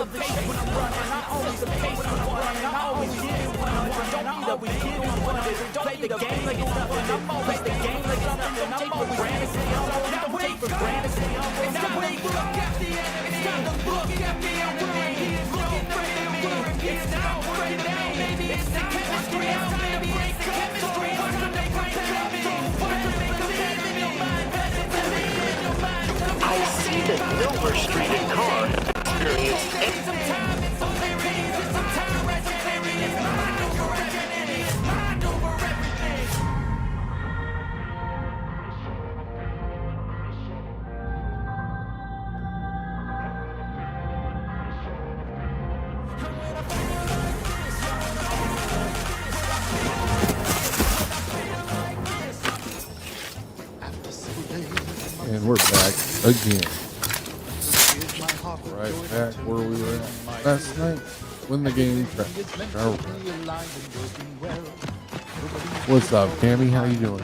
pace when I'm running. I always the pace when I'm running. I always get it when I'm running. Don't be the beginning when I'm play the game like it's nothing. I'm always the game like something. Don't take for granted. Don't take for granted. It's time to look at the enemy. It's time to look at the enemy. He is looking right at me. It's time to break down, baby. It's the chemistry. It's time to break the chemistry. It's time to make a chemistry. I see that Milver Street and Car experienced And we're back again. Right back where we were at last night when the game crashed. What's up, Cammy? How you doing?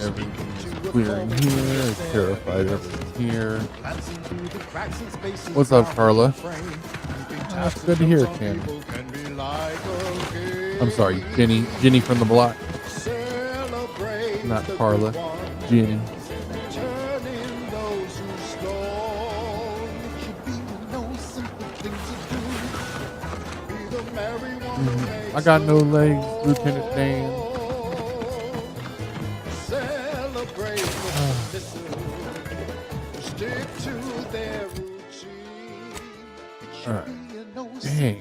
Everything's clear in here. I clarified everything here. What's up, Carla? That's good to hear, Cammy. I'm sorry, Jenny from the block. Not Carla, Jenny. I got no legs, Lieutenant Dan. Alright. Dang.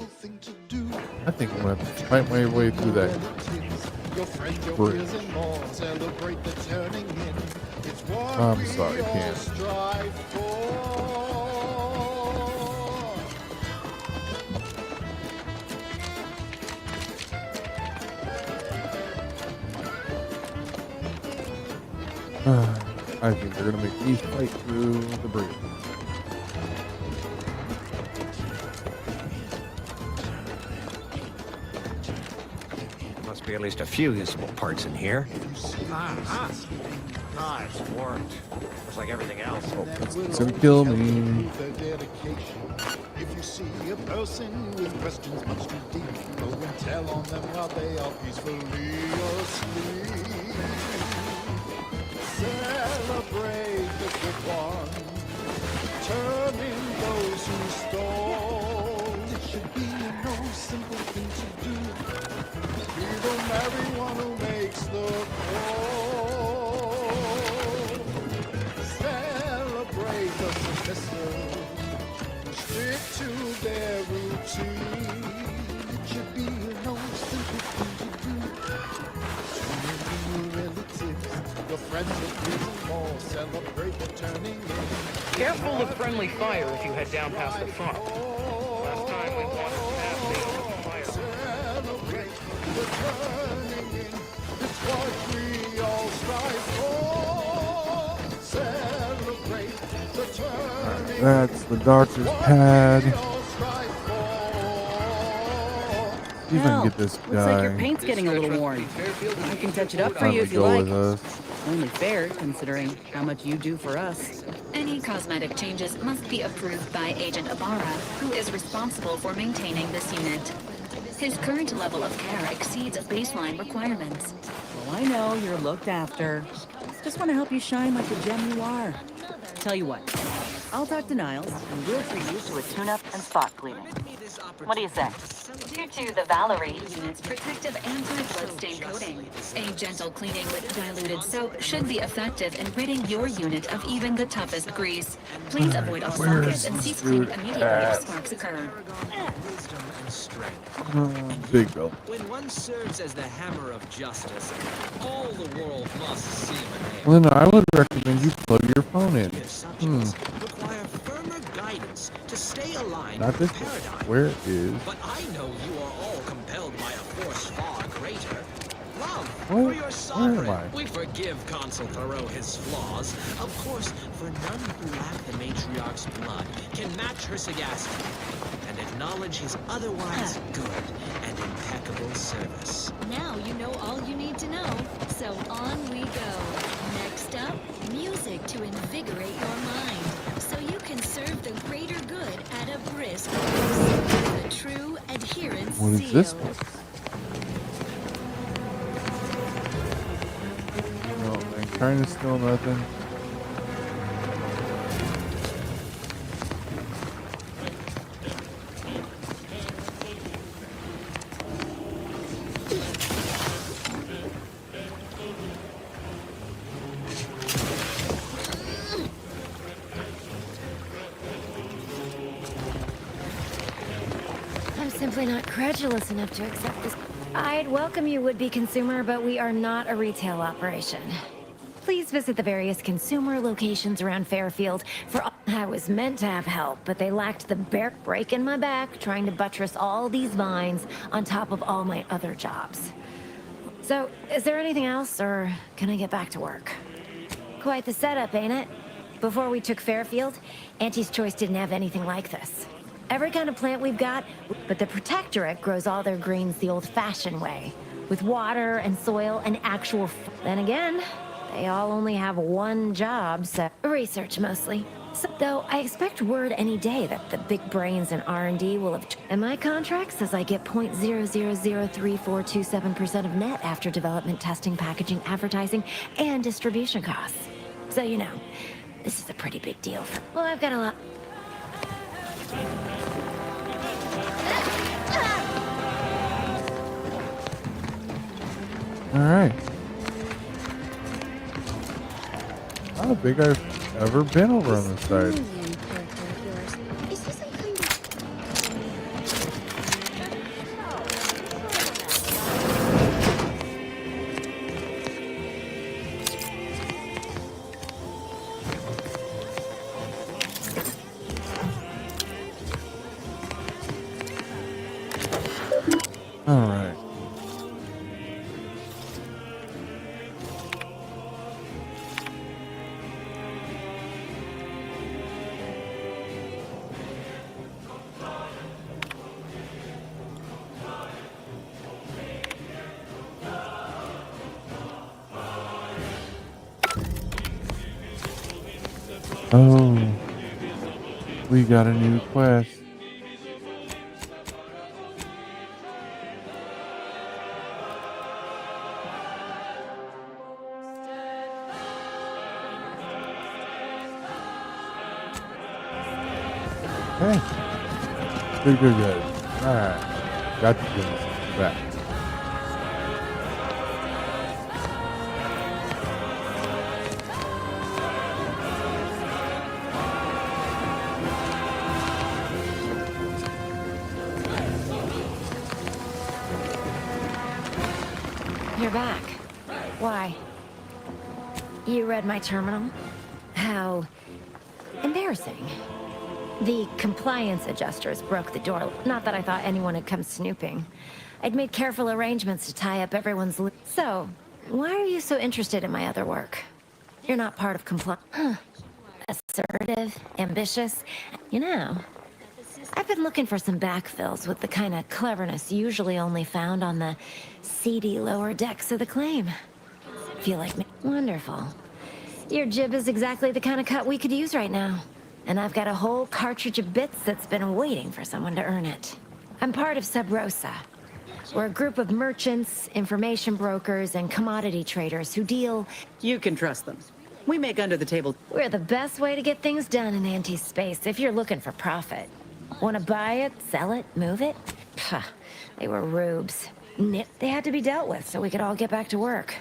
I think I'm going to have to fight my way through that bridge. I'm sorry, Cam. I think they're going to make me fight through the bridge. Must be at least a few usable parts in here. It's worked. Just like everything else. Oh, it's going to kill me. If you see a person with questions much too deep, go and tell on them while they are peacefully asleep. Celebrate the good one, turning those who stole. It should be no simple thing to do. Be the merry one who makes the call. Celebrate the submissive, stick to their routine. It should be no simple thing to do. Turning your relatives, your friends of prison more, celebrate the turning in. Careful of friendly fire if you head down past the front. Last time we wanted to pass the open fire. Celebrate the turning in. It's what we all strive for. Celebrate the turning in. That's the doctor's pad. See if I can get this guy. Looks like your paint's getting a little worn. I can touch it up for you if you Go like. with us. Only fair, considering how much you do for us. Any cosmetic changes must be approved by Agent Ibarra, who is responsible for maintaining this unit. His current level of care exceeds baseline requirements. Well, I know you're looked after. Just want to help you shine like the gem you are. Tell you what, I'll talk to Niles, and we'll treat you to a tune-up and spot cleaning. What do you say? Due to the Valerie unit's protective anti-bloodstain coating, a gentle cleaning with diluted soap should be effective in ridding your unit of even the toughest grease. Please avoid all sockets and cease cleaning immediately if sparks occur. Big belt. When one serves as the hammer of justice, all the world must see him. Well, then I would recommend you plug your phone in. Require firmer guidance to stay aligned Not this with one. paradigm. Where is? But I know you are all compelled by a force far greater. Love What? for your sovereign. Where am I? We forgive Consul Thoreau his flaws. Of course, for none who lack the matriarch's blood can match her sagacity and acknowledge his otherwise good and impeccable service. Now you know all you need to know. So on we go. Next Next up, music to invigorate your mind, so you can serve the greater good at a brisk pace. The true adherence What is seal. this one? No, man, kinda still nothing. I'm simply not credulous enough to accept this. I'd welcome you, would-be consumer, but we are not a retail operation. Please visit the various consumer locations around Fairfield. I was meant to have help, but they lacked the break in my back trying to buttress all these vines on top of all my other jobs. So, is there anything else, or can I get back to work? Quite the setup, ain't it? Before we took Fairfield, Auntie's Choice didn't have anything like this. Every kind of plant we've got, but the Protectorate grows all their greens the old-fashioned way, with water and soil and actual. Then again, they all only have one job, so research mostly. So, though I expect word any day that the big brains in R&D will have. And my contract says I get 0.0003427% of net after development, testing, packaging, advertising, and distribution costs. So you know, this is a pretty big deal. Well, I've got a lot. Alright. I don't think I've ever been over on this side. Alright. Oh, we got a new quest. Hey, good. Alright, got the goodness back. You're back. Why? You read my terminal? How embarrassing. The compliance adjusters broke the door. Not that I thought anyone had come snooping. I'd made careful arrangements to tie up everyone's So, why are you so interested in my other work? You're not part of compliance. Assertive, ambitious. You know, I've been looking for some backfills with the kind of cleverness usually only found on the seedy lower decks of the claim. Feel like me? Wonderful. Your jib is exactly the kind of cut we could use right now. And I've got a whole cartridge of bits that's been waiting for someone to earn it. I'm part of Sub Rosa. We're a group of merchants, information brokers, and commodity traders who deal... You can trust them. We make under the table. We're the best way to get things done in anti-space if you're looking for profit. Want to buy it, sell it, move it? Pah, they were rubes. They had to be dealt with so we could all get back to work.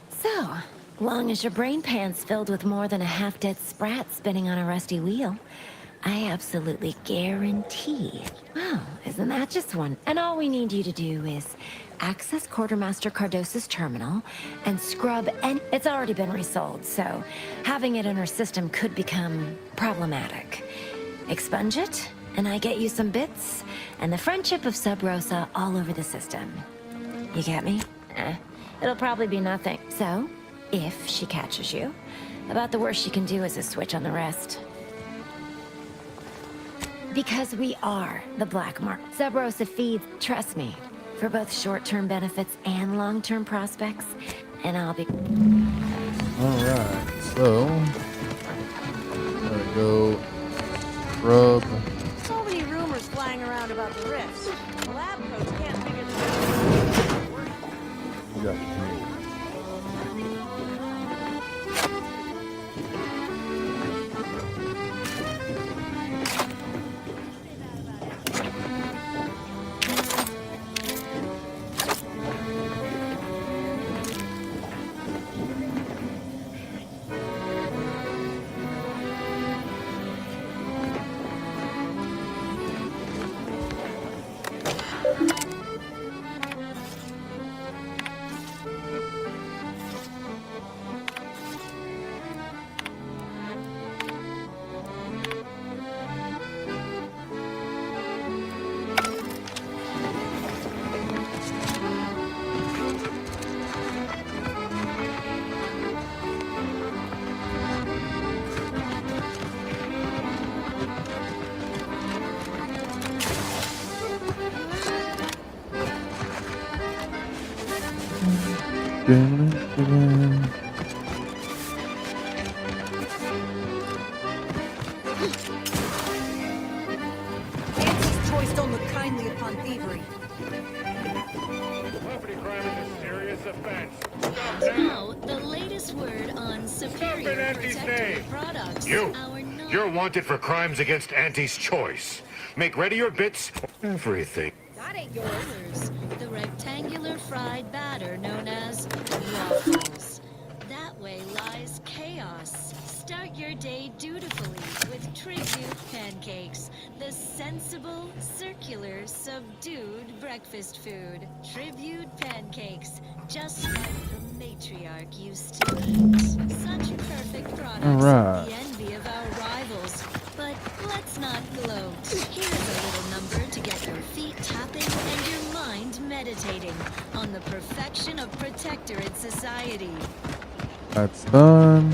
So, long as your brain pan's filled with more than a half-dead sprat spinning on a rusty wheel, I absolutely guarantee. Wow, isn't that just one? And all we need you to do is access Quartermaster Cardosa's terminal and scrub It's already been resold, so having it in her system could become problematic. Expunge it, and I get you some bits, and the friendship of Sub Rosa all over the system. You get me? It'll probably be nothing. So, if she catches you, about the worst she can do is a switch on the rest. Because we are the black market. Sub Rosa feeds, trust me, for both short-term benefits and long-term prospects, and I'll be... Alright, so I'm gonna go scrub. So many rumors flying around about the rifts. The lab coats can't figure this out. You got me. Nancy's choice don't look kindly upon thievery. Property crime is a serious offense. Stop Now, the latest word on superior Auntie's protective name. products. You. Our non- You're wanted for crimes against Auntie's choice. Make ready your bits. Everything. That ain't yours. The rectangular fried batter known as waffles. That way lies chaos. Start your day dutifully with Tribute Pancakes, the sensible, circular, subdued breakfast food. Tribute Pancakes, just like the matriarch used to eat. Such perfect products, Alright. the envy of our rivals. But let's not gloat. Here's a little number to get your feet tapping and your mind meditating on the perfection of Protectorate society. That's done.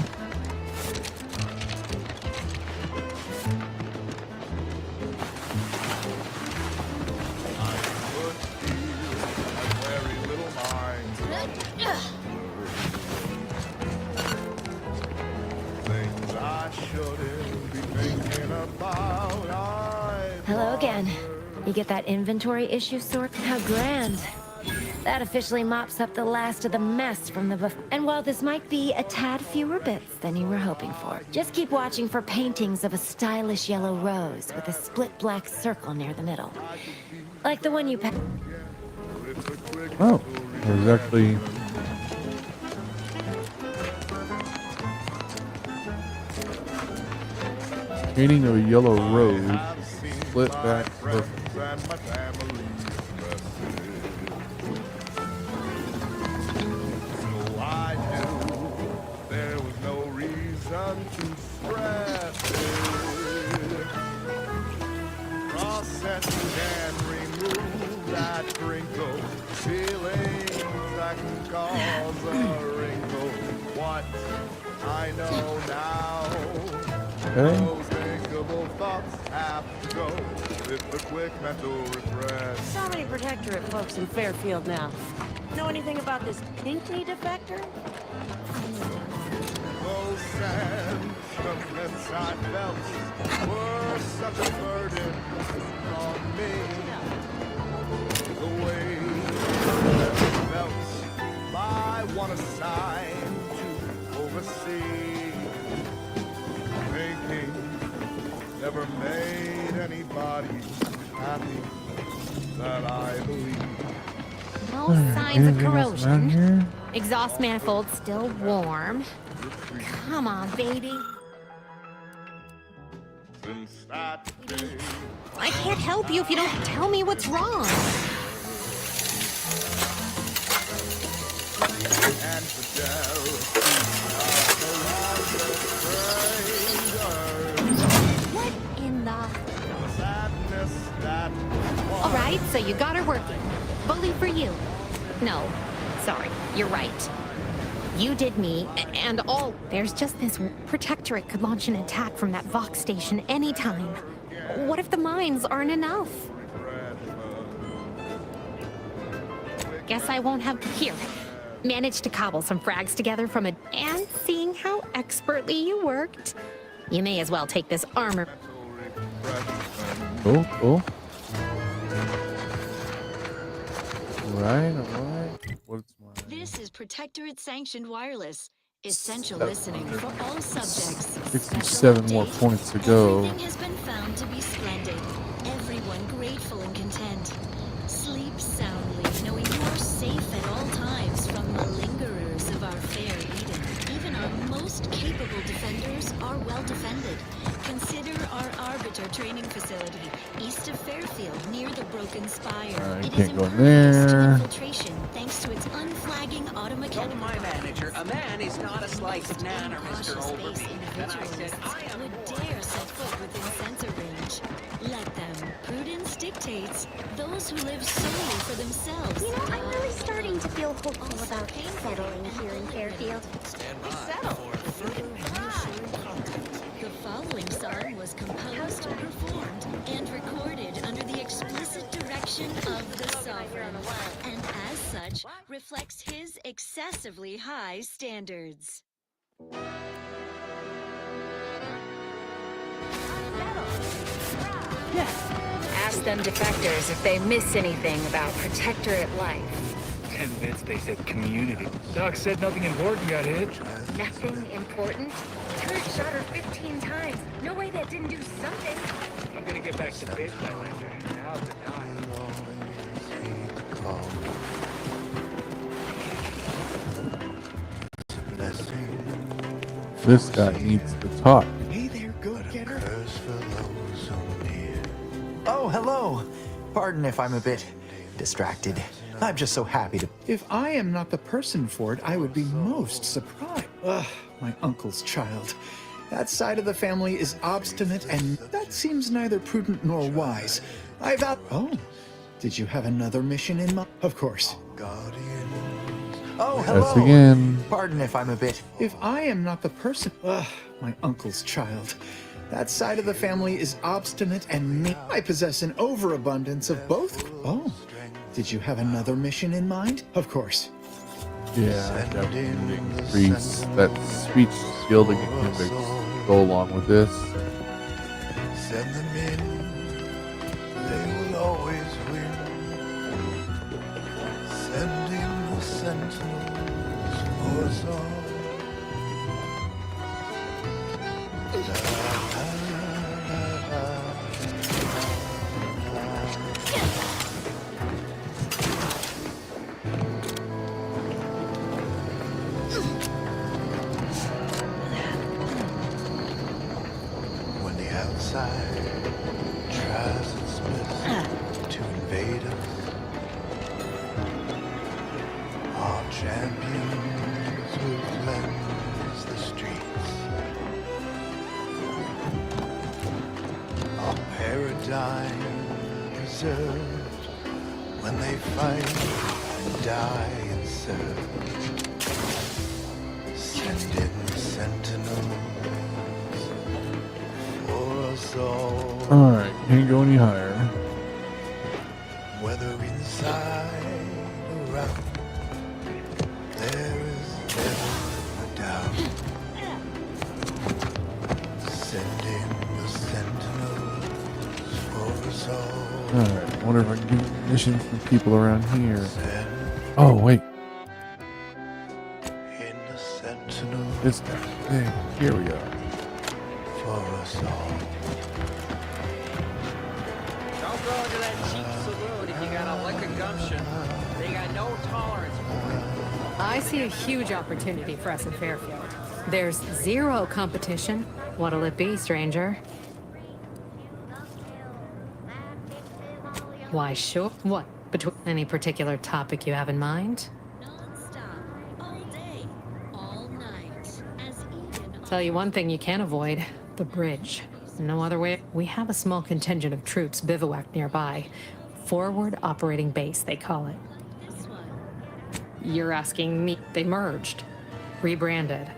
Things I shouldn't be thinking about. Hello again. You get that inventory issue sorted? How grand. That officially mops up the last of the mess from the and while this might be a tad fewer bits than you were hoping for, just keep watching for paintings of a stylish yellow rose with a split black circle near the middle. Like the one you Oh, there's actually painting of a yellow rose, split back circle. And my family's so I knew there was no reason to stress it. Process can remove that wrinkle, feelings that can cause a wrinkle. What I know now, Okay. those thinkable thoughts have to go with the quick mental refresh. So many Protectorate folks in Fairfield now. Know anything about this Pinckney defector? Those sentiments I felt were such a burden on me. The way I felt by one assigned to oversee. Thinking never made anybody happy that I believe. No signs of corrosion. Exhaust manifold still warm. Come on, baby. Since that day, I can't help you if you don't tell me what's wrong. and the jealousy of the strangers. What in the... The sadness that All right, so you got her working. Bully for you. No, sorry, you're right. You did me, and all... There's just this... Protectorate could launch an attack from that Vox station anytime. What if the mines aren't enough? Guess I won't have... Here. Managed to cobble some frags together from a... And seeing how expertly you worked, you may as well take this armor. Cool, cool. Right, alright. What's my... This is Protectorate Sanctioned Wireless. Essential listening for all subjects. 67 more points to go. Everything has been found to be splendid. Everyone grateful and content. Sleep soundly, knowing you are safe at all times from the lingerers of our fair Eden. Even our most capable defenders are well defended. Consider our Arbiter training facility, east of Fairfield, near the Broken Spire. It is can't go in impervious to there. infiltration thanks to its unflagging automechanical. Told my manager, a man is not a slice of banana, Mr. Overby. And I said, I am would dare set foot within sensor range. Let them. Prudence dictates. Those who live solely for themselves. You know, I'm really starting to feel hopeful about settling here in Fairfield. The following song was composed, performed, and recorded under the explicit direction of the Sovereign, and as such, reflects his excessively high standards. Ask them defectors if they miss anything about Protectorate life. 10 bits, they said community. Doc said nothing important got hit. Nothing important? Turret shot her 15 times. No way that didn't do something. I'm gonna get back to base, Highlander. Now's the time. This guy needs to talk. Hey there, go-getter. Oh, hello. Pardon if I'm a bit distracted. I'm just so happy to... If I am not the person for it, I would be most surprised. Ugh, my uncle's child. That side of the family is obstinate, and that seems neither prudent nor wise. I vow... Oh, did you have another mission in mind? Of course. Oh, hello. Yes, again. Pardon if I'm a bit... If I am not the person... Ugh, my uncle's child. That side of the family is obstinate and me. I possess an overabundance of both. Oh, did you have another mission in mind? Of course. Yeah, I definitely increase that speech skill to go along with this. Send them in, they will always win. Sending the sentinels for us all. When the outside tries its best to invade us, our champions will cleanse the streets. Our paradigm preserved when they fight and die and serve. Send in the sentinels for us all. Alright, can't go any higher. Whether inside or out, there is never a doubt. Send in the sentinels for us all. Alright, I wonder if I can get missions from people around here. Oh, wait. In the sentinels This guy. Hey, here we go. for us all. Don't go into that cheap saloon if you got a lick of gumption. They got no tolerance for it. I see a huge opportunity for us in Fairfield. There's zero competition. What'll it be, stranger? Why, sure. What? Between any particular topic you have in mind? Tell you one thing you can't avoid. The bridge. No other way. We have a small contingent of troops bivouacked nearby. Forward Operating Base, they call it. You're asking me. They merged. Rebranded.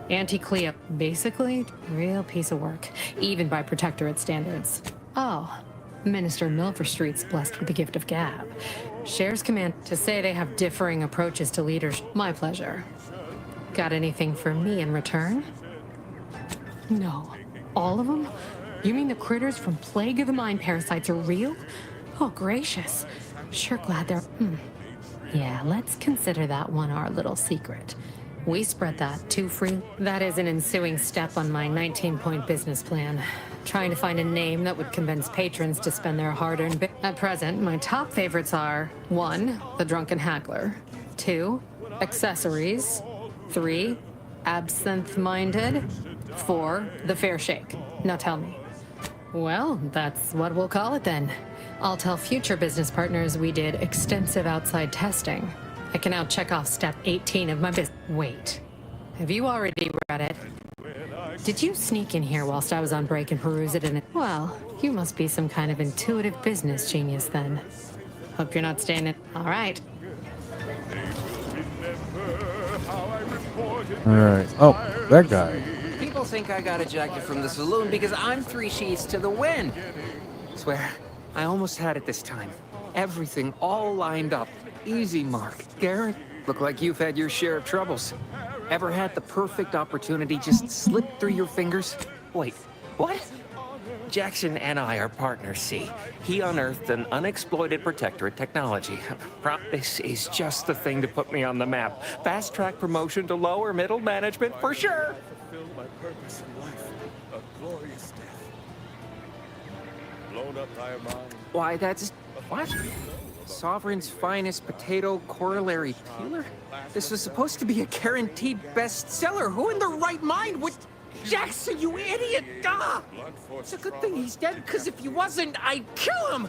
Anti-Cleo. Basically, real piece of work. Even by Protectorate standards. Oh, Minister Milford Street's blessed with the gift of gab. Shares command to say they have differing approaches to leadership. My pleasure. Got anything for me in return? No. All of them? You mean the critters from Plague of the Mind parasites are real? Oh, gracious. Sure glad they're... Yeah, let's consider that one our little secret. We spread that too free. That is an ensuing step on my 19-point business plan. Trying to find a name that would convince patrons to spend their hard-earned... At present, my top favorites are 1. The Drunken Haggler. 2. Accessories. 3. Absinthe-Minded. 4. The Fair Shake. Now tell me. Well, that's what we'll call it then. I'll tell future business partners we did extensive outside testing. I can now check off step 18 of my business. Wait. Have you already read it? Did you sneak in here whilst I was on break and peruse it in it? Well, you must be some kind of intuitive business genius then. Hope you're not staying in... All right. Alright. Oh, that guy. People think I got ejected from the saloon because I'm 3 sheets to the wind. Swear, I almost had it this time. Everything all lined up. Easy mark. Garrett, look like you've had your share of troubles. Ever had the perfect opportunity just slip through your fingers? Wait, what? Jackson and I are partners, see. He unearthed an unexploited protectorate technology. This is just the thing to put me on the map. Fast-track promotion to lower middle management for sure. Fulfill my purpose in life, a glorious death. Blown up by a mine. Why, that's... What? Sovereign's finest potato corollary peeler? This was supposed to be a guaranteed bestseller. Who in their right mind would... Jackson, you idiot! Ah! It's a good thing he's dead, because if he wasn't, I'd kill him!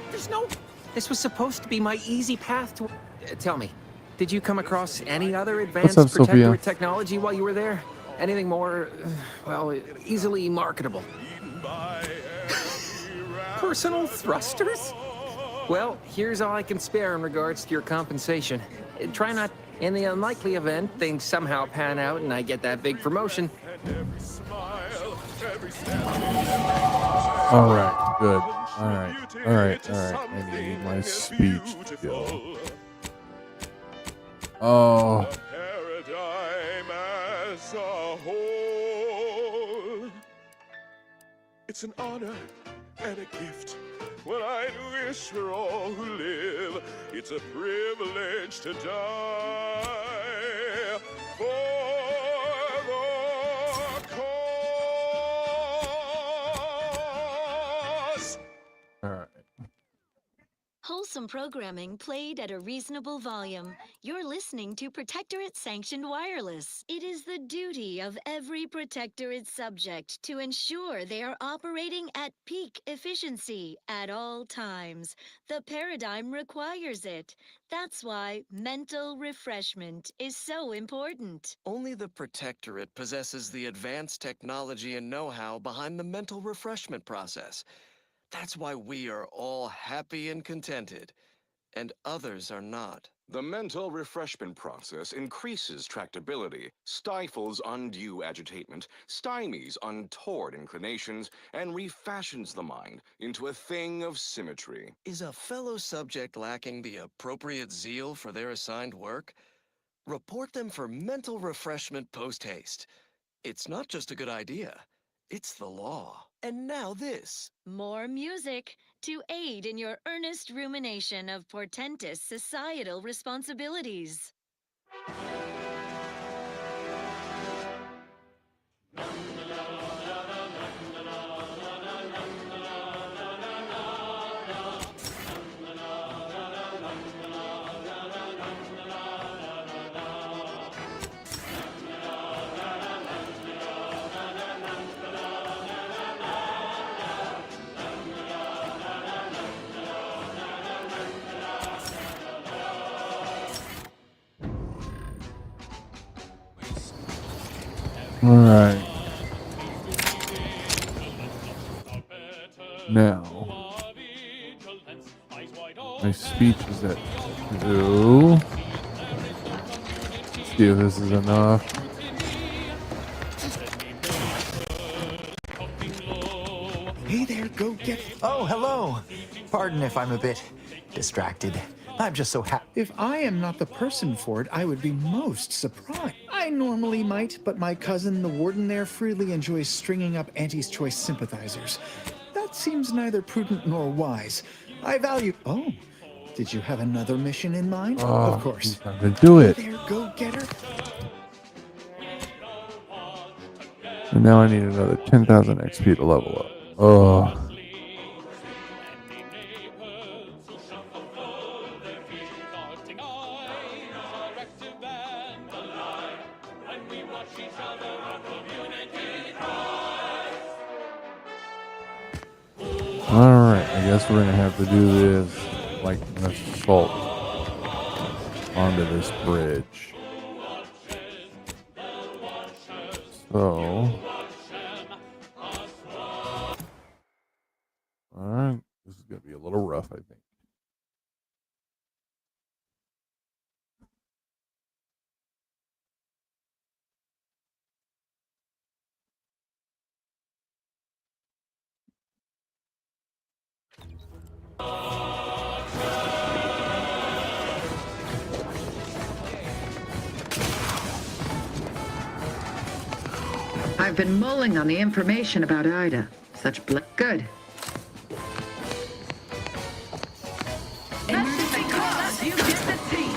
There's no... This was supposed to be my easy path to... tell me, did you come across any other advanced protectorate technology while you were there? Anything more, well, easily marketable? Personal thrusters? Well, here's all I can spare in regards to your compensation. Try not... In the unlikely event things somehow pan out and I get that big promotion... Alright, good. Alright. I need my speech skill. Oh. Paradigm as a whole. It's an honor and a gift. When I wish for all who live, it's a privilege to die for the cause. All right. Wholesome programming played at a reasonable volume. You're listening to Protectorate Sanctioned Wireless. It is the duty of every Protectorate subject to ensure they are operating at peak efficiency at all times. The paradigm requires it. That's why mental refreshment is so important. Only the Protectorate possesses the advanced technology and know-how behind the mental refreshment process. That's why we are all happy and contented, and others are not. The mental refreshment process increases tractability, stifles undue agitation, stymies untoward inclinations, and refashions the mind into a thing of symmetry. Is a fellow subject lacking the appropriate zeal for their assigned work? Report them for mental refreshment post-haste. It's not just a good idea, it's the law. And now this. More music to aid in your earnest rumination of portentous societal responsibilities. All right. Now, my speech is at 2. Let's see if this is enough. Hey there, go get... Oh, hello. Pardon if I'm a bit distracted. I'm just so happy. If I am not the person for it, I would be most surprised. I normally might, but my cousin, the warden there, freely enjoys stringing up Auntie's Choice sympathizers. That seems neither prudent nor wise. I value... Oh, did you have another mission in mind? Oh, of course. he's not gonna do it. There, go get her. And now I need another 10,000 XP to level up. Oh. Alright, I guess we're gonna have to do this like an assault onto this bridge. So, alright, this is gonna be a little rough, I think. I've been mulling on the information about Ida. Such good. That's because you get the team.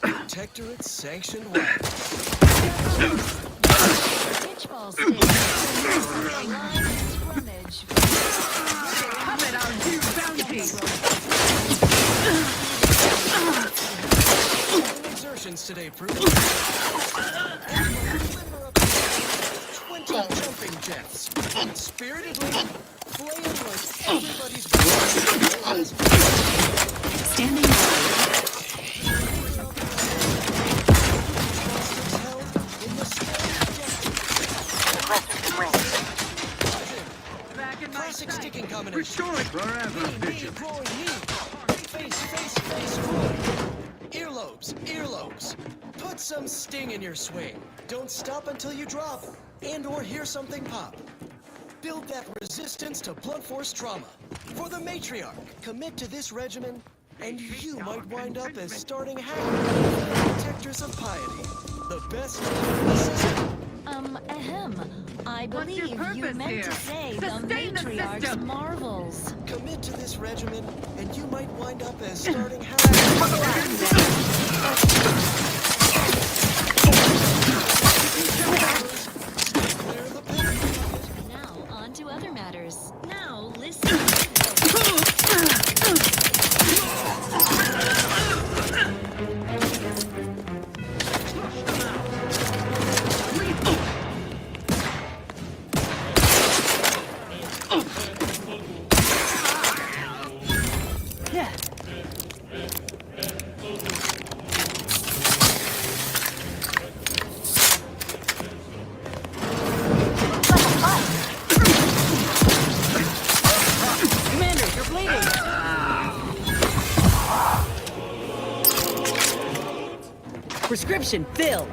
Protectorate sanctioned weapons. Pitchball stage. Line scrimmage. Come it on, you bounty. Exertions today, prove 20 jumping jets. Spiritedly playing like everybody's Standing by. Classic sticking combination. Restore it forever, vision. Face. Earlobes. Put some sting in your swing. Don't stop until you drop and/or hear something pop. Build that resistance to blunt force trauma. For the matriarch, commit to this regimen, and you might wind up as starting half the Protectors of Piety. The best in the system. I believe you meant here? to say Sustain the the matriarch's system. marvels. Commit to this regimen, and you might wind up as starting half. Now, on to other matters. Now, listen. Prescription filled.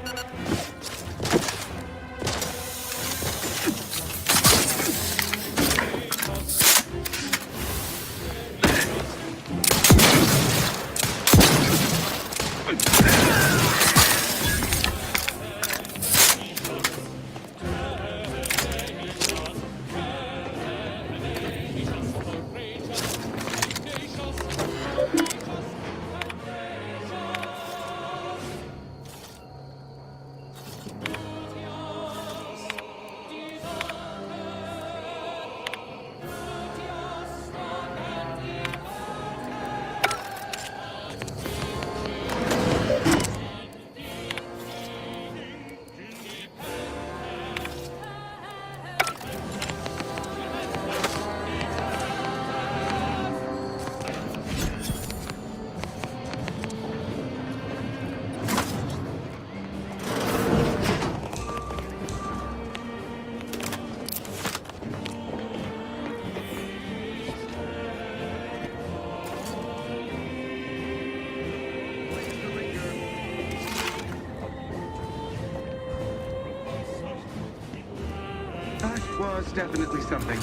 That was definitely something.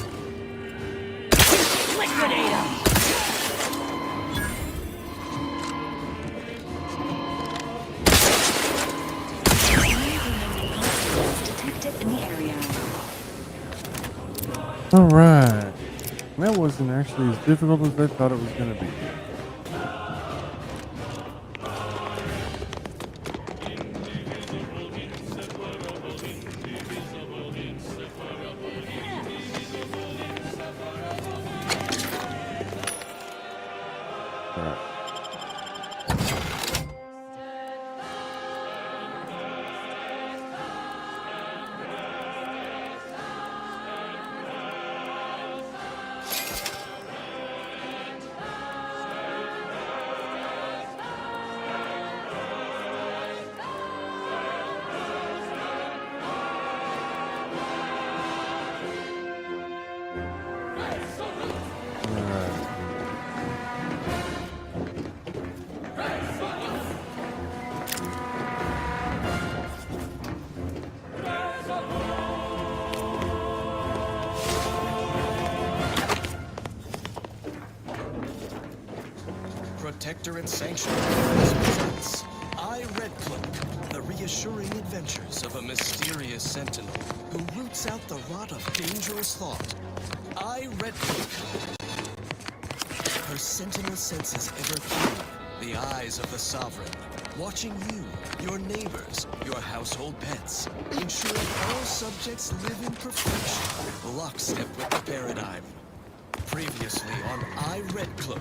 Liquidate him! Detected in the area. Alright. That wasn't actually as difficult as I thought it was going to be. Protectorate Sanctuary presents I, Red Cloak, the reassuring adventures of a mysterious sentinel who roots out the rot of dangerous thought. I, Red Cloak. Her sentinel senses ever keen, the eyes of the sovereign, watching you, your neighbors, your household pets, ensuring all subjects live in perfection, lockstep with the paradigm. Previously on I, Red Cloak,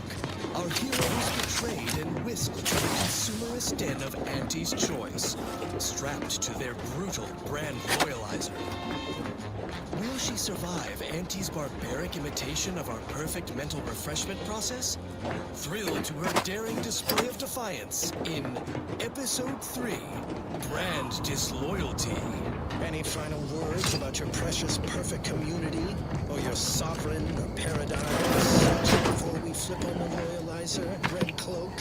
our heroes betrayed and whisked to the consumerist den of Auntie's Choice, strapped to their brutal brand royalizer. Will she survive Auntie's barbaric imitation of our perfect mental refreshment process? Thrilled to her daring display of defiance in Episode 3, Brand Disloyalty. Any final words about your precious perfect community, or your sovereign or paradigm before we flip on the loyalizer, Red Cloak?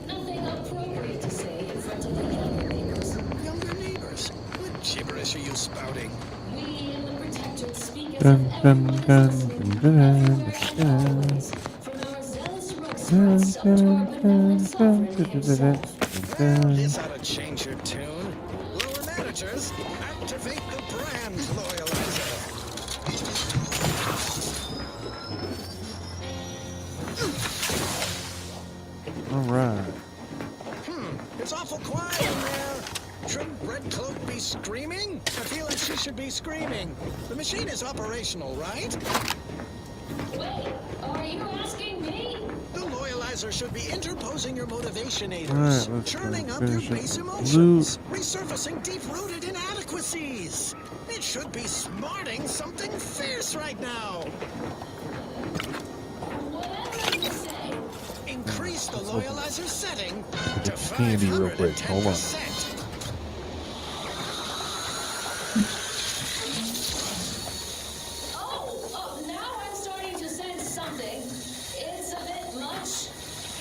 Nothing appropriate to say in front of the younger neighbors. Younger neighbors? What gibberish are you spouting? We in the Protectorate speak as Dun, if dun, everyone dun, is listening. dun, dun, From our zealous rogue dun, scouts up to our dun, benevolent sovereign dun, himself. Well, this ought to change your tune. Lower managers, activate the brand loyalizer. Alright. It's awful quiet in there. Shouldn't Red Cloak be screaming? I feel like she should be screaming. The machine is operational, right? Wait, are you asking me? The loyalizer should be interposing your motivationators, Alright, let's churning up your finish base it. emotions, resurfacing deep-rooted inadequacies. It should be smarting something fierce right now. Whatever you say. Increase the Let's open loyalizer setting Get to the candy real quick. Hold on. 510%. Oh, now I'm starting to sense something. It's a bit much.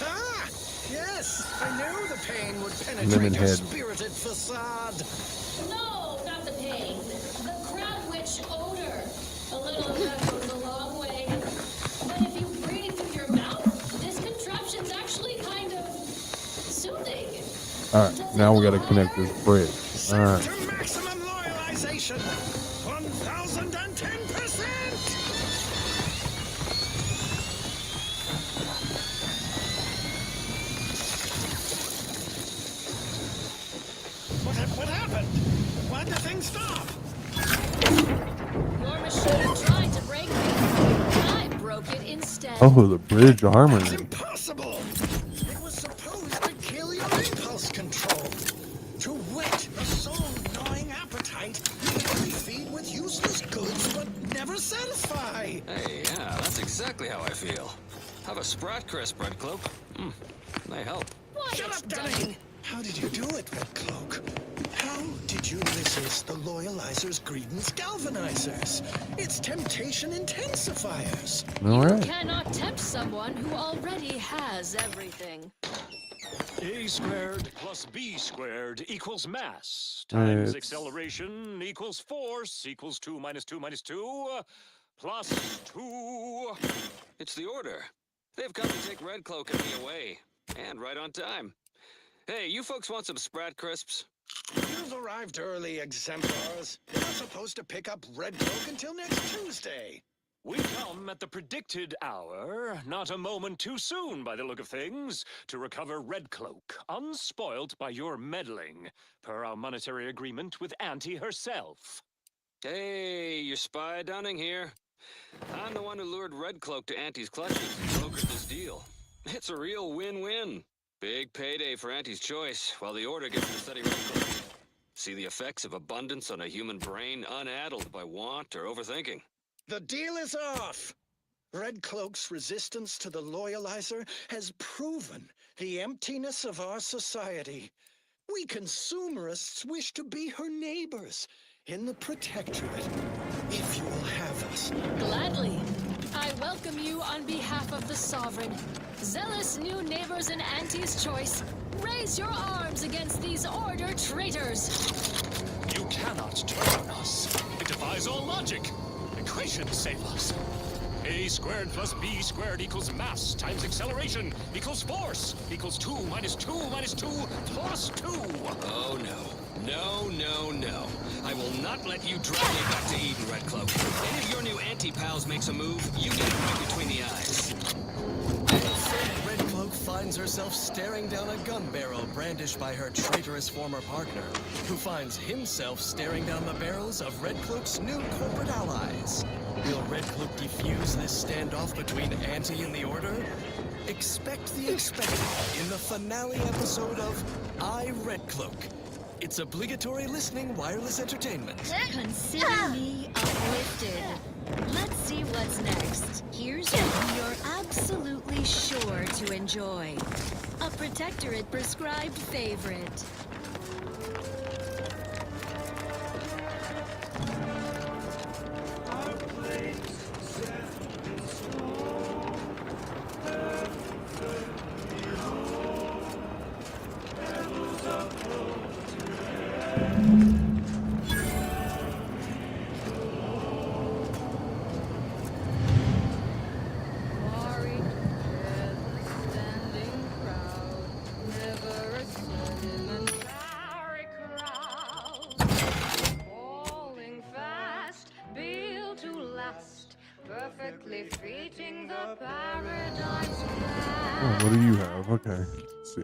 Ah, yes, I knew the pain would Lemon penetrate your head. spirited facade. No, not the pain. The crab witch odor. A little of that goes a long way. But if you breathe through your mouth, this contraption's actually kind of soothing. Alright, now we gotta connect this bridge. Alright. To maximum loyalization, 1010%. What happened? Why'd the thing stop? Your machine tried to break me. I broke it instead. Oh, the bridge harmony. Impossible! It was supposed to kill your impulse control. To whet a soul-gnawing appetite, you only feed with useless goods but never satisfy. Hey, yeah, that's exactly how I feel. Have a Sprat Crisp, Red Cloak. They help. Shut up, Dunning! How did you do it, Red Cloak? How did you resist the Loyalizer's Greedence Galvanizers? Its temptation intensifiers. Alright. You cannot tempt someone who already has everything. A squared plus B squared equals mass times It's- acceleration equals force equals 2 minus 2 minus 2 plus 2. It's the Order. They've come to take Red Cloak and me away. And right on time. Hey, you folks want some Sprat Crisps? You've arrived early, exemplars. You're not supposed to pick up Red Cloak until next Tuesday. We come at the predicted hour, not a moment too soon by the look of things, to recover Red Cloak, unspoilt by your meddling, per our monetary agreement with Auntie herself. Hey, your spy Dunning here. I'm the one who lured Red Cloak to Auntie's clutches and brokered this deal. It's a real win-win. Big payday for Auntie's choice, while the Order gets to study Red Cloak. See the effects of abundance on a human brain unaddled by want or overthinking. The deal is off! Red Cloak's resistance to the Loyalizer has proven the emptiness of our society. We consumerists wish to be her neighbors in the Protectorate, if you will have us. Gladly. I welcome you on behalf of the Sovereign. Zealous new neighbors in Auntie's choice, raise your arms against these Order traitors. You cannot turn us. It defies all logic. Equations save us. A squared plus B squared equals mass times acceleration equals force equals 2 minus 2 minus 2 plus 2. Oh, no. No, no, no. I will not let you drag me back to Eden, Red Cloak. Any of your new anti-pals makes a move, you get it right between the eyes. Red Cloak finds herself staring down a gun barrel brandished by her traitorous former partner, who finds himself staring down the barrels of Red Cloak's new corporate allies. Will Red Cloak defuse this standoff between Auntie and the Order? Expect the expected in the finale episode of I, Red Cloak. It's obligatory listening wireless entertainment. Consider me uplifted. Let's see what's next. Here's one you're absolutely sure to enjoy. A Protectorate prescribed favorite. Oh, what do you have? Okay, let's see.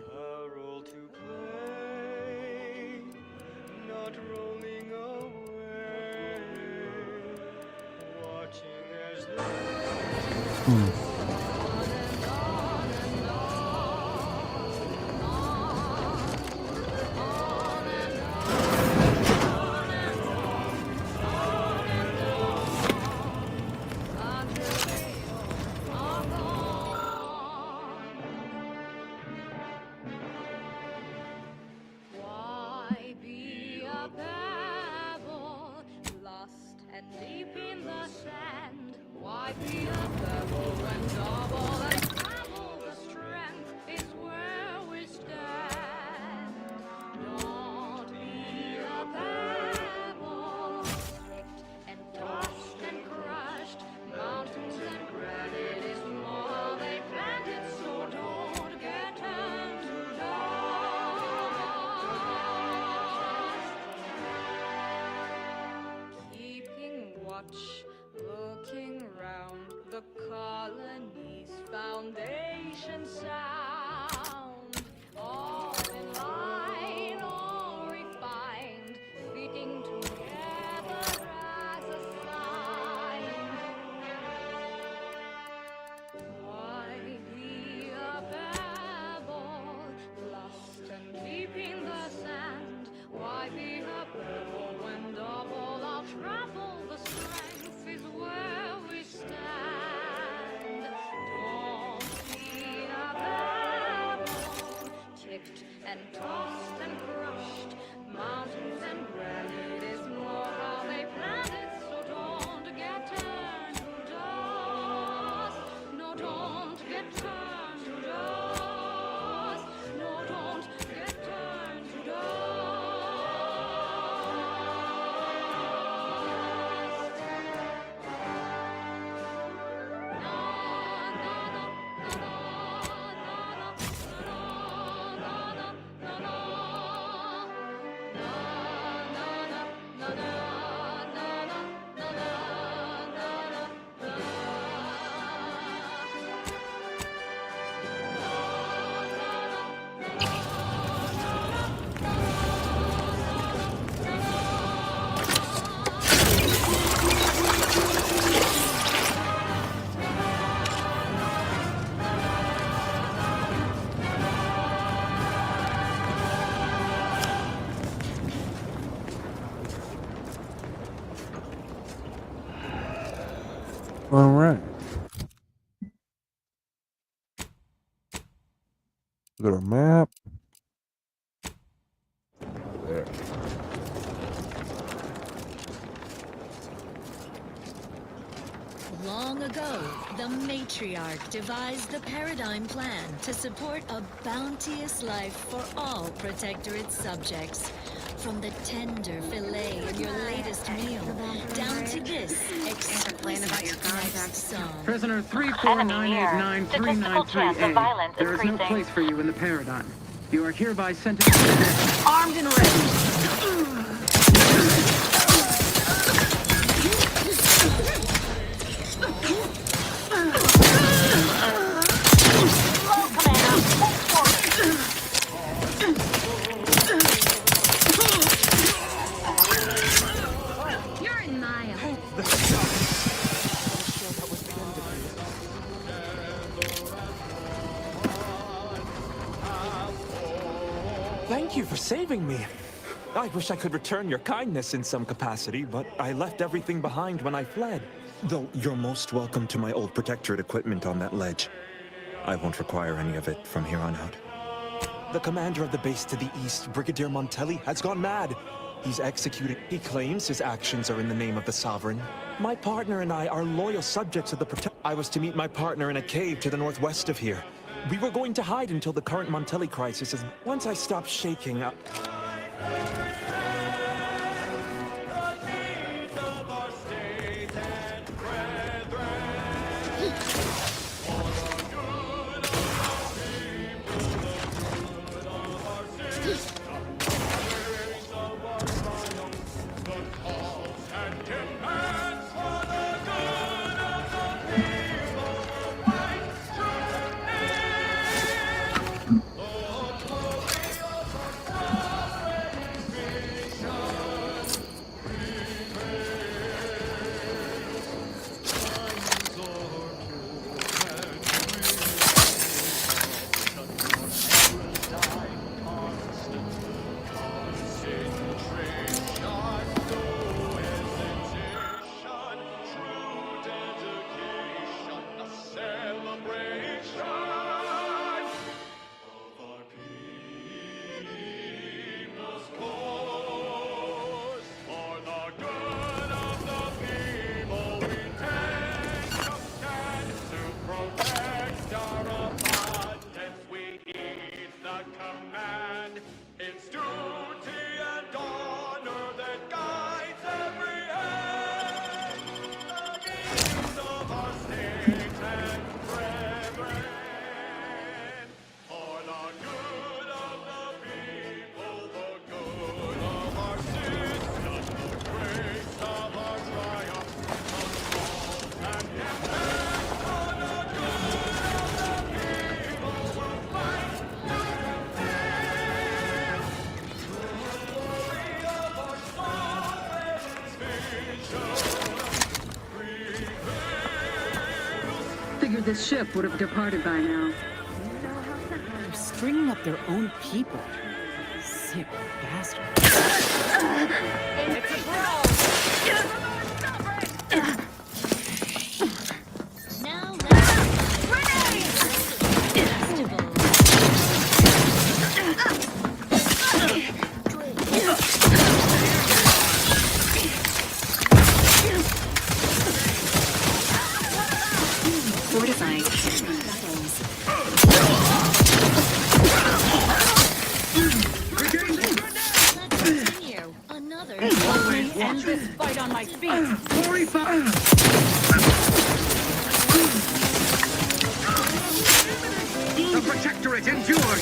Why be a pebble, lost and deep in the sand? Why be a pebble when double and treble the strength is where we stand? Looking round the colony's foundation sound, all in line, all refined, speaking together as a sign. Why be a babble, lost and deep in the sand? Why be a pebble when double our travel? The strength is where we stand. Don't be a babble, ticked and tossed and crushed. Mountains and granite is more how they planned it, so don't get turned to dust. No, don't get turned to dust. No, don't get turned to dust. All right. Look at our map. There. Long ago, the matriarch devised the paradigm plan to support a bounteous life for all Protectorate subjects. From the tender fillet in your latest meal, down to this exquisite next song. Prisoner 349893938. There is no place for you in the paradigm. You are hereby sentenced to death. Armed and ready. You're in my Thank you for saving me. I wish I could return your kindness in some capacity, but I left everything behind when I fled. Though you're most welcome to my old Protectorate equipment on that ledge. I won't require any of it from here on out. The commander of the base to the east, Brigadier Montelli, has gone mad. He's executing. He claims his actions are in the name of the Sovereign. My partner and I are loyal subjects of the I was to meet my partner in a cave to the northwest of here. We were going to hide until the current Montelli crisis is... Once I stopped shaking up... figured this ship would have departed by now. They're stringing up their own people. Sick bastard. It's a brawl! Now let's Fortifying. continue. Another End this fight on my feet. The Protectorate endures!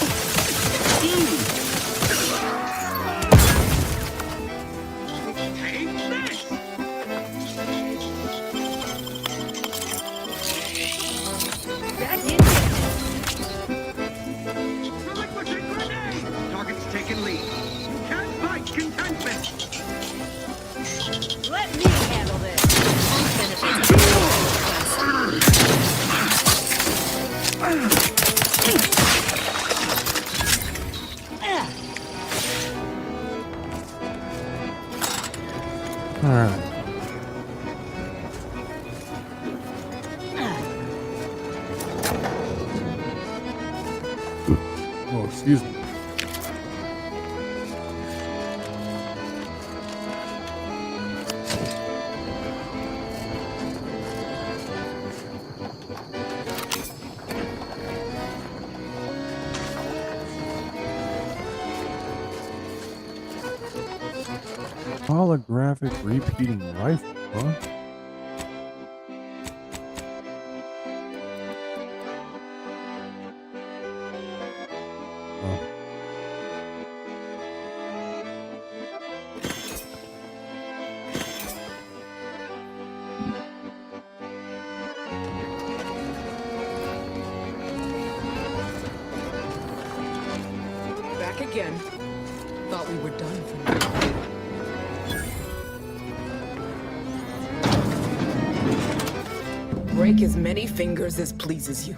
Take this! Back in. Relinquishing grenade! Target's taken lead. You can't fight contentment! Let me handle this. Alright. Oh, excuse me. Holographic repeating rifle, huh? Oh. Back again. Thought we were done for now. Break as many fingers as pleases you.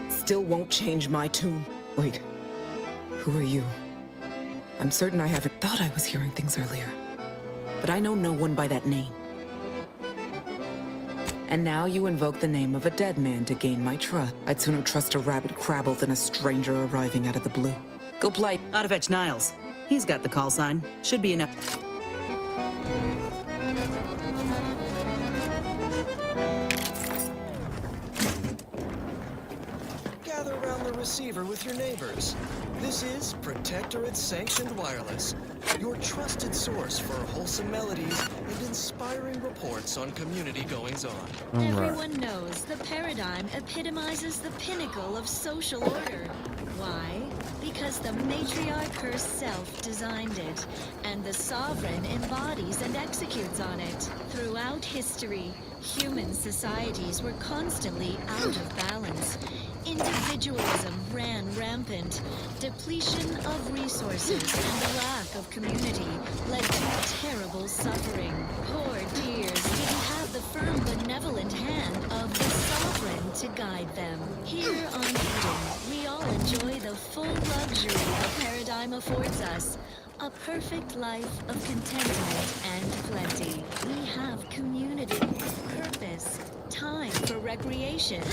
Still won't change my tune. Wait. Who are you? I'm certain I haven't thought I was hearing things earlier. But I know no one by that name. And now you invoke the name of a dead man to gain my trust. I'd sooner trust a rabid crabble than a stranger arriving out of the blue. Go play. Gotta fetch Niles. He's got the call sign. Should be enough. Gather around the receiver with your neighbors. This is Protectorate Sanctioned Wireless, your trusted source for wholesome melodies and inspiring reports on community goings-on. Everyone knows the paradigm epitomizes the pinnacle of social order. Why? Because the matriarch herself designed it, and the sovereign embodies and executes on it. Throughout history, human societies were constantly out of balance. Individualism ran rampant. Depletion of resources and the lack of community led to terrible suffering. Poor dears didn't have the firm, benevolent hand of the sovereign to guide them. Here on Eden, we all enjoy the full luxury the paradigm affords us. A perfect life of contentment and plenty. We have community, purpose, time for recreation.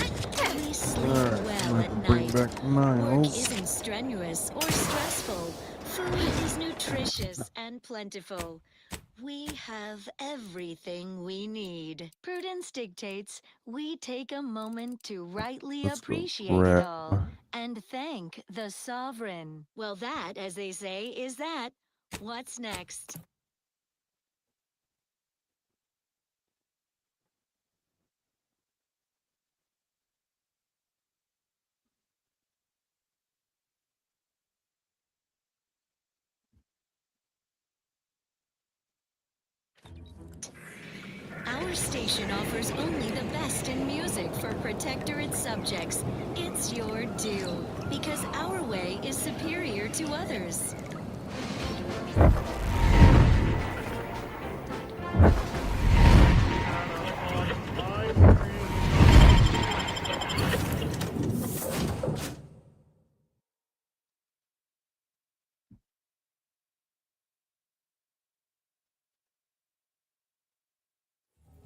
We sleep well at night. Work isn't strenuous or stressful. Food is nutritious and plentiful. We have everything we need. Prudence dictates we take a moment to rightly appreciate it all and thank the sovereign. Well, that, as they say, is that. What's next? Our station offers only the best in music for Protectorate subjects. It's your due, because our way is superior to others.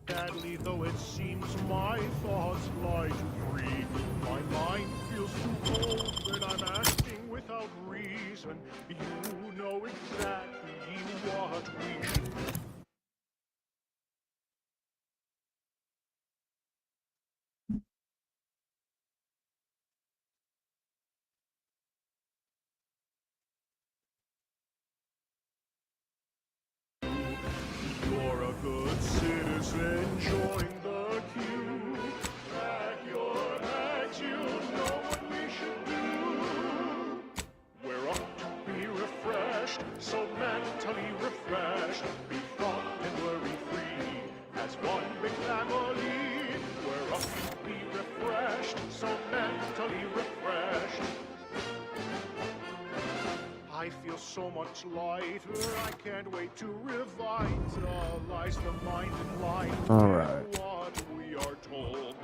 Badly though it seems, my thoughts fly to free. My mind feels too cold when I'm acting without reason. You know exactly what we should do. You're a good citizen, join the queue. Pack your bags, you know what we should do. We're up to be refreshed, so mentally refreshed. Be thought and worry-free as one big family. We're up to be refreshed, so mentally refreshed. I feel so much lighter, I can't wait to revitalize the mind and life. All right. What we are told.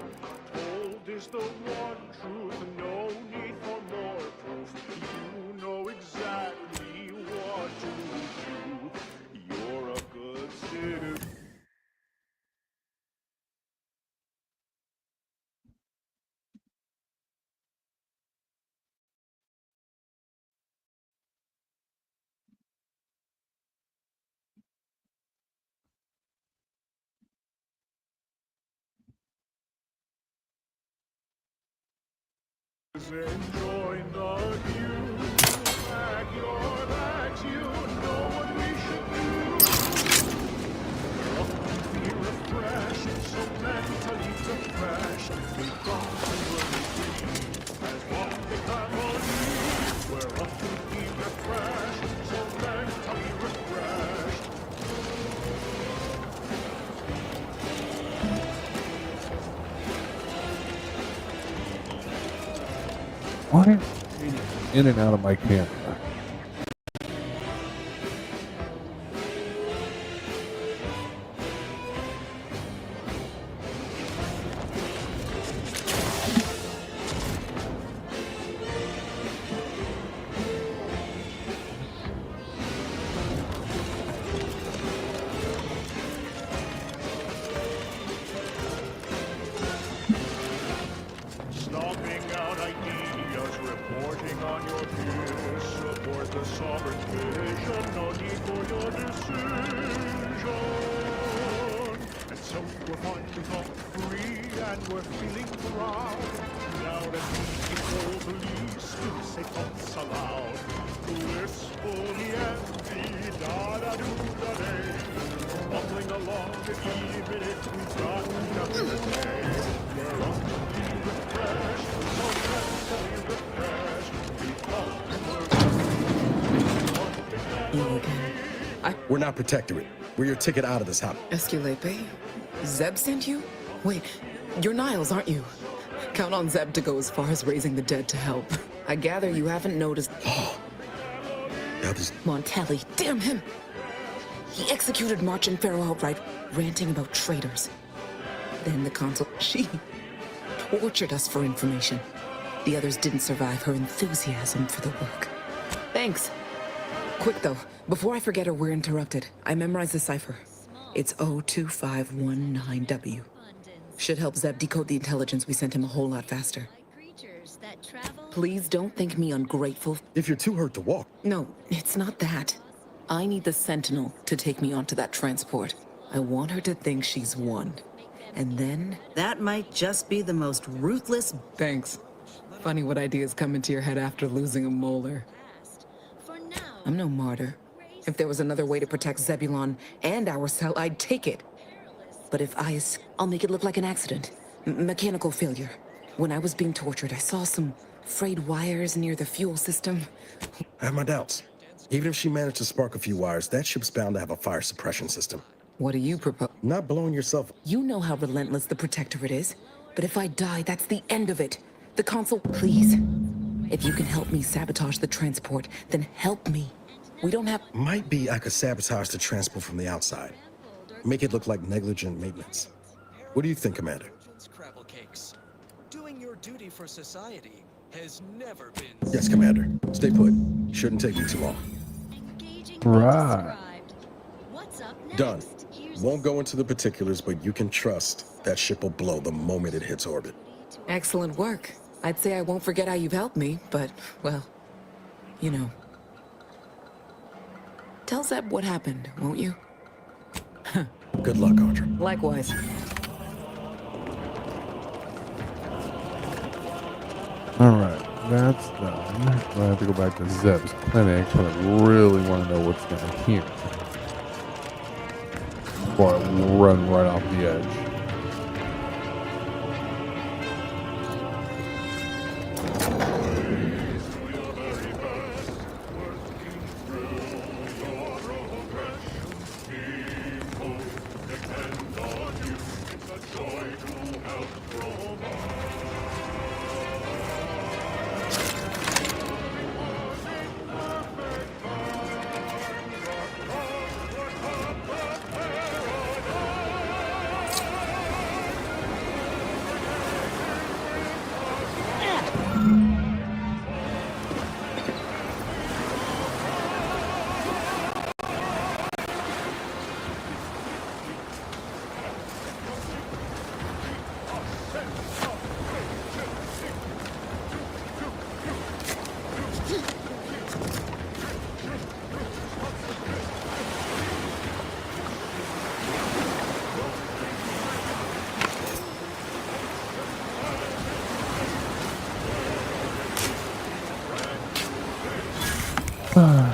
Told is the one truth, no need for more proof. You know exactly what to do. You're a good citizen. Join the queue, pack your bags, you know what we should do. We're up to be refreshed, so mentally refreshed. We got to worry free as one big family. We're up to be refreshed, so mentally refreshed. Why am I in and out of my camera? Stomping out ideas, reporting on your peers. Support the sovereign vision, no need for your decision. And so we're finally home free, and we're feeling proud. Now that we boldly say thoughts aloud. Blissfully empty, da-da-do-da-day. Bumbling along, even if we've got nothing to say. We're on to be refreshed, so mentally refreshed. We thought we were You again. We're not Protectorate. We're your ticket out of this house. Esculape? Zeb sent you? Wait, you're Niles, aren't you? Count on Zeb to go as far as raising the dead to help. I gather you haven't noticed. Montelli, damn him! He executed March and Pharaoh outright, ranting about traitors. Then the consul, she tortured us for information. The others didn't survive her enthusiasm for the work. Thanks. Quick though, before I forget or we're interrupted, I memorized the cipher. It's 02519W. Should help Zeb decode the intelligence we sent him a whole lot faster. Please don't think me ungrateful. If you're too hurt to walk. No, it's not that. I need the Sentinel to take me onto that transport. I want her to think she's won. And then... That might just be the most ruthless... Thanks. Funny what ideas come into your head after losing a molar. I'm no martyr. If there was another way to protect Zebulon and our cell, I'd take it. But if I'll make it look like an accident. Mechanical failure. When I was being tortured, I saw some frayed wires near the fuel system. I have my doubts. Even if she managed to spark a few wires, that ship's bound to have a fire suppression system. What do you propose? Not blowing yourself. You know how relentless the Protectorate is. But if I die, that's the end of it. The Consul, please. If you can help me sabotage the transport, then help me. We don't have... Might be I could sabotage the transport from the outside. Make it look like negligent maintenance. What do you think, Commander? Crabble cakes. Doing your duty for society has never been... Yes, Commander. Stay put. Shouldn't take you too long. Right. What's up next? Done. You Won't go into the particulars, but you can trust that ship will blow the moment it hits orbit. Excellent work. I'd say I won't forget how you've helped me, but, well, you know. Tell Zeb what happened, won't you? Good luck, Audra. Likewise. Alright, that's done. I have to go back to Zeb's clinic, but I really want to know what's down here before I run right off the edge. Alright.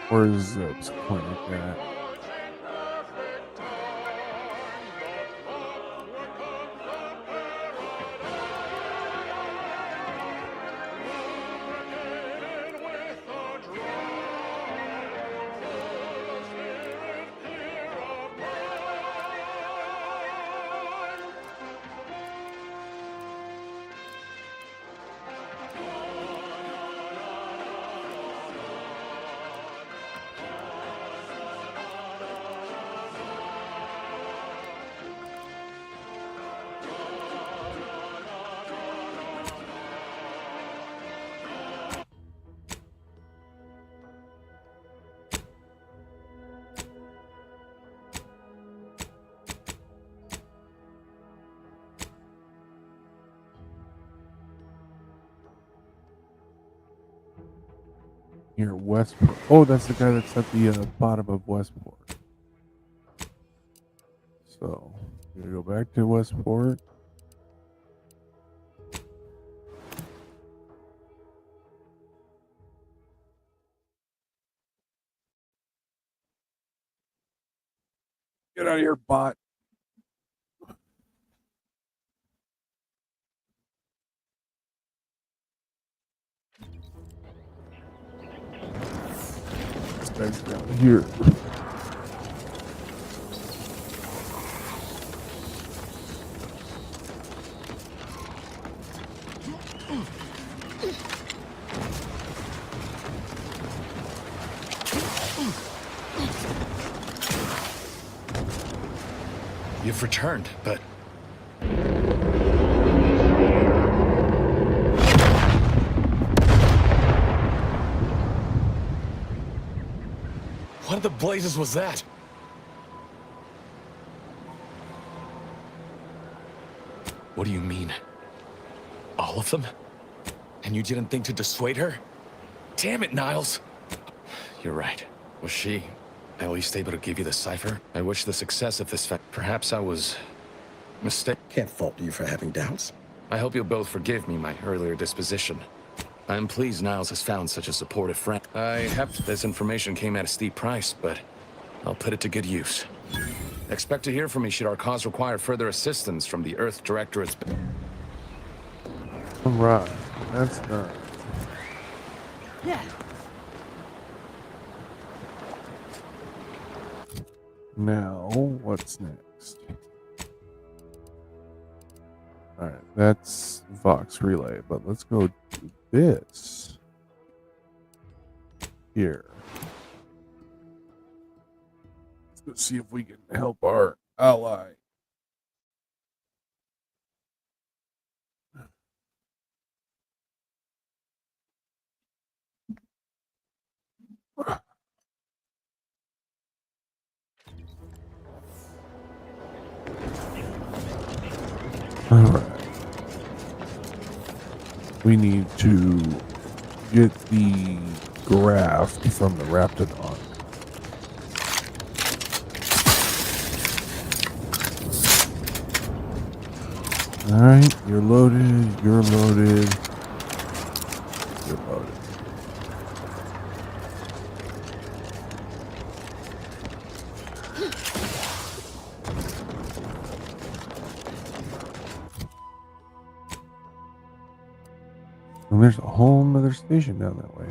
Where's Zeb's clinic at? Here, Westport. Oh, that's the guy that's at the bottom of Westport. So, I'm gonna go back to Westport. Get out of here, bot. This guy's down here. You've returned, but... What the blazes was that? What do you mean? All of them? And you didn't think to dissuade her? Damn it, Niles! You're right. Was she at least able to give you the cipher? I wish the success of this perhaps I was... mistaken. Can't fault you for having doubts. I hope you'll both forgive me my earlier disposition. I'm pleased Niles has found such a supportive friend. This information came at a steep price, but I'll put it to good use. Expect to hear from me should our cause require further assistance from the Earth Directorate's... Alright, that's done. Yeah. Now, what's next? Alright, that's Vox Relay, but let's go do this here. Let's see if we can help our ally. Alright. We need to get the graft from the Raptidon. Alright, you're loaded, you're loaded, you're loaded. And there's a whole nother station down that way.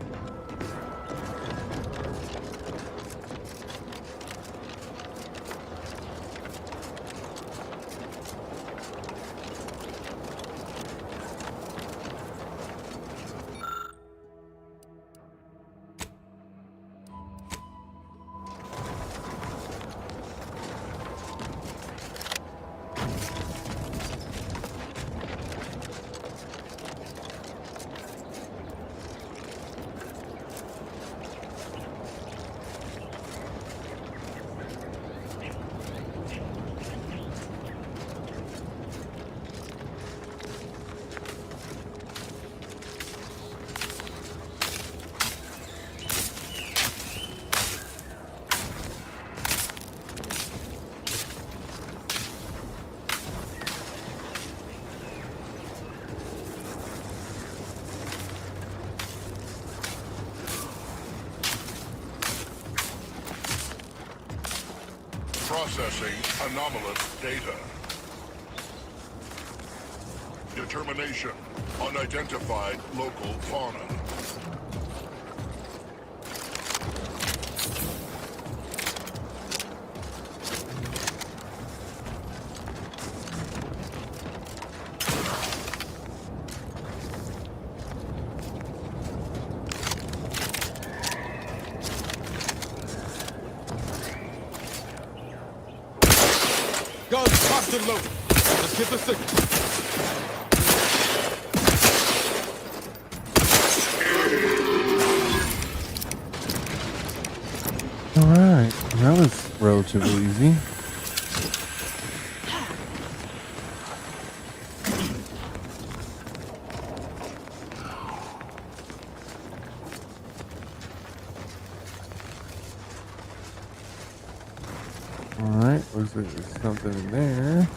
Processing anomalous data. Determination. Unidentified local fauna. Guns cocked and loaded. Let's get the signal. Alright, that was relatively easy. Alright, looks like there's something in there.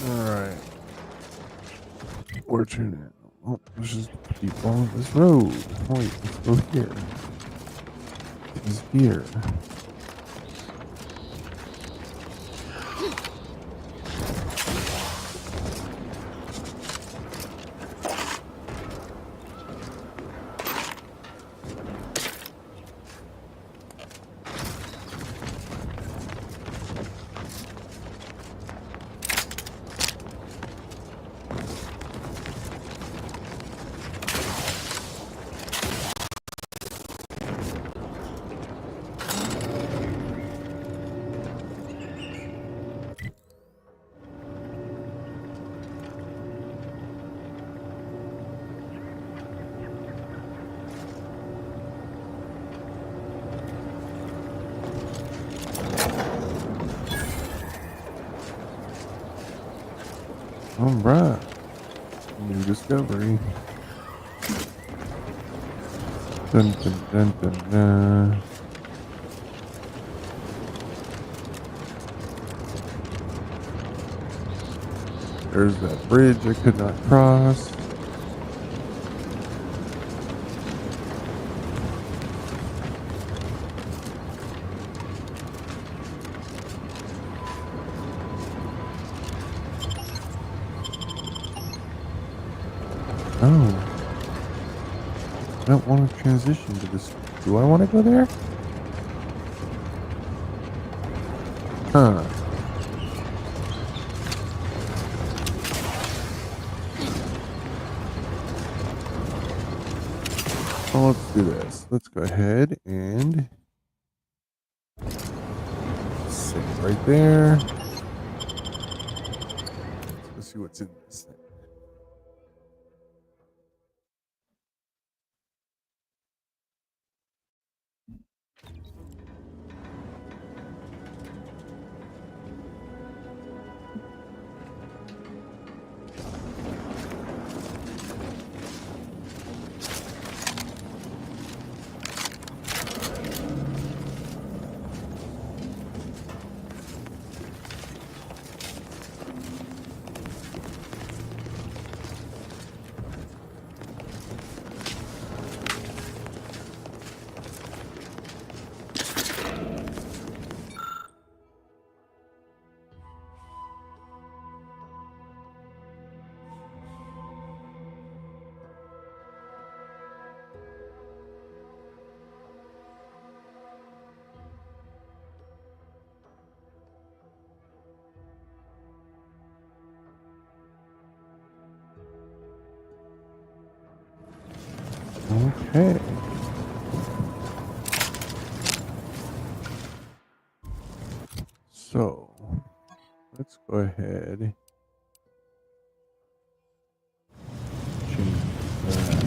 Alright. Where to now? Oh, let's just keep following this road. Wait, let's go here. This is here. Alright. New discovery. Dun dun dun dun dun. There's that bridge I could not cross. Oh. I don't want to transition to this. Do I want to go there? Huh. Well, let's do this. Let's go ahead and save right there. Let's see what's in this thing. Okay. So, let's go ahead. Change that.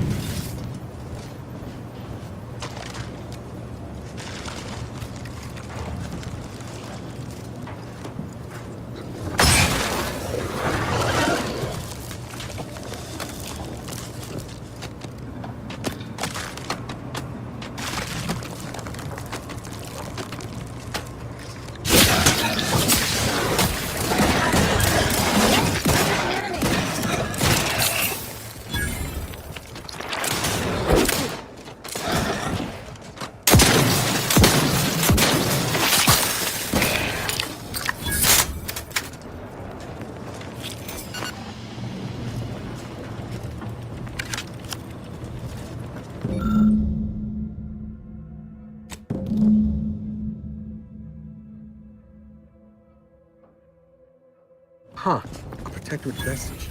Huh. A protectorate vestige.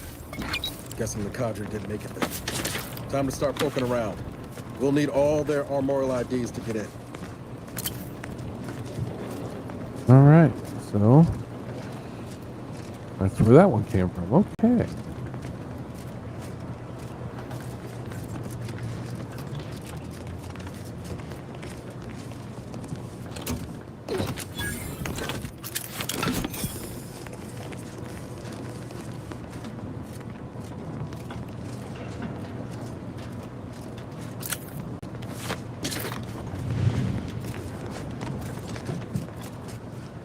Guessing the cadre didn't make it there. Time to start poking around. We'll need all their armorial IDs to get in. Alright, so that's where that one came from. Okay.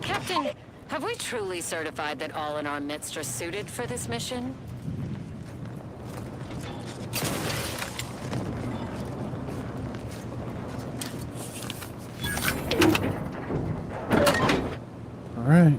Captain, have we truly certified that all in our midst are suited for this mission? All right.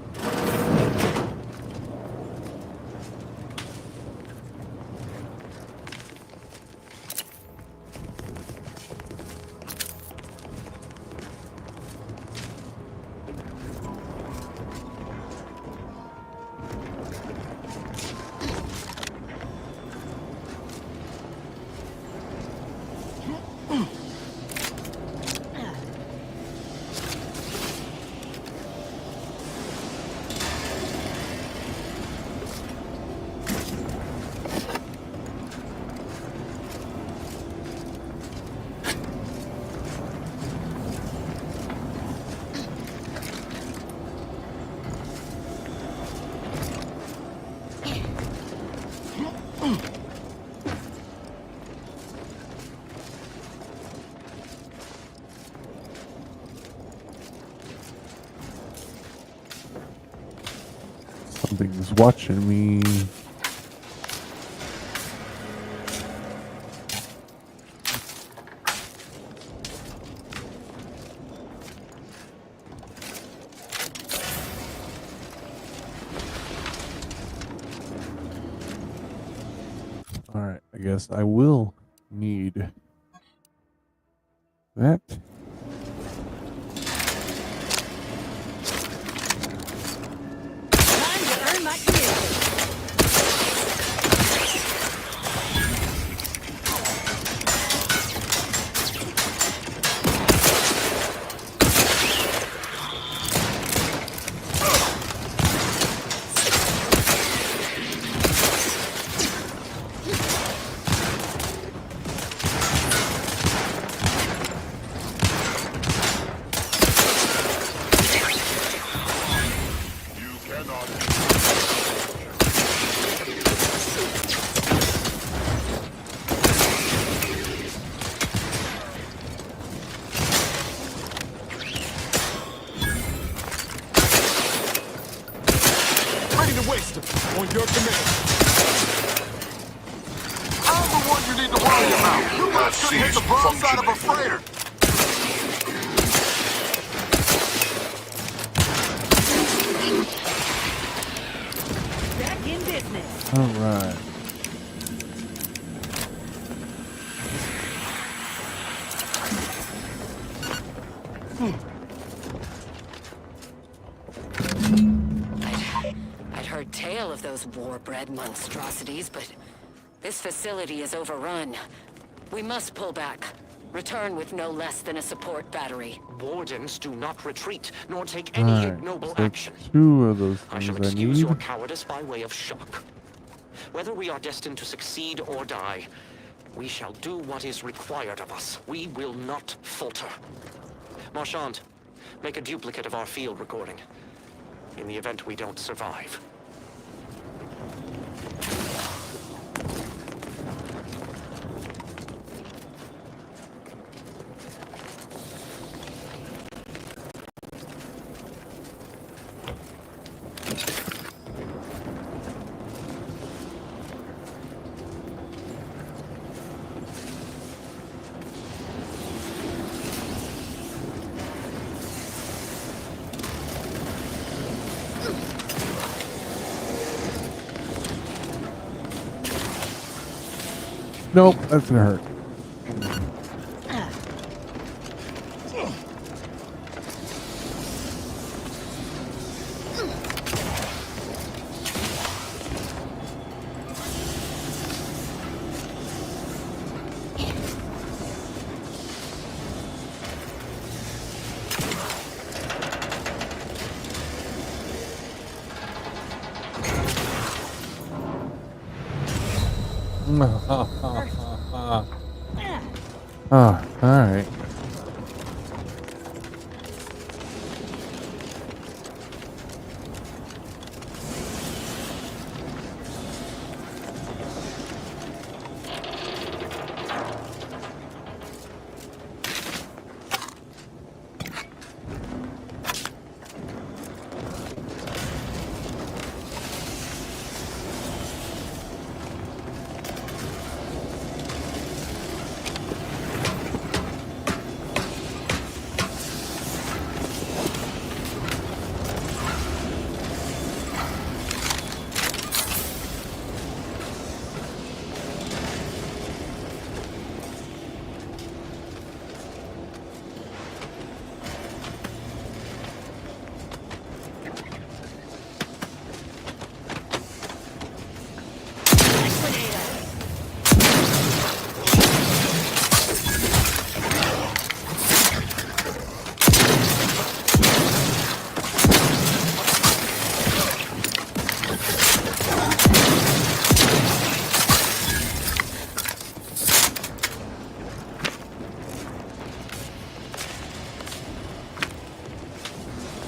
Something's watching me. Alright, I guess I will need that. Time to earn my commission. Ready to waste them on your command. I'm the one you need to worry about. You guys couldn't hit the broadside of a freighter. Back in business. Alright. I'd heard tale of those war-bred monstrosities, but this facility is overrun. We must pull back. Return with no less than a support battery. Wardens do not retreat, nor take any Alright, ignoble so action. 2 of those I shall things I excuse need. your cowardice by way of shock. Whether we are destined to succeed or die, we shall do what is required of us. We will not falter. Marchand, make a duplicate of our field recording. In the event we don't survive. Nope, that's gonna hurt. Alright.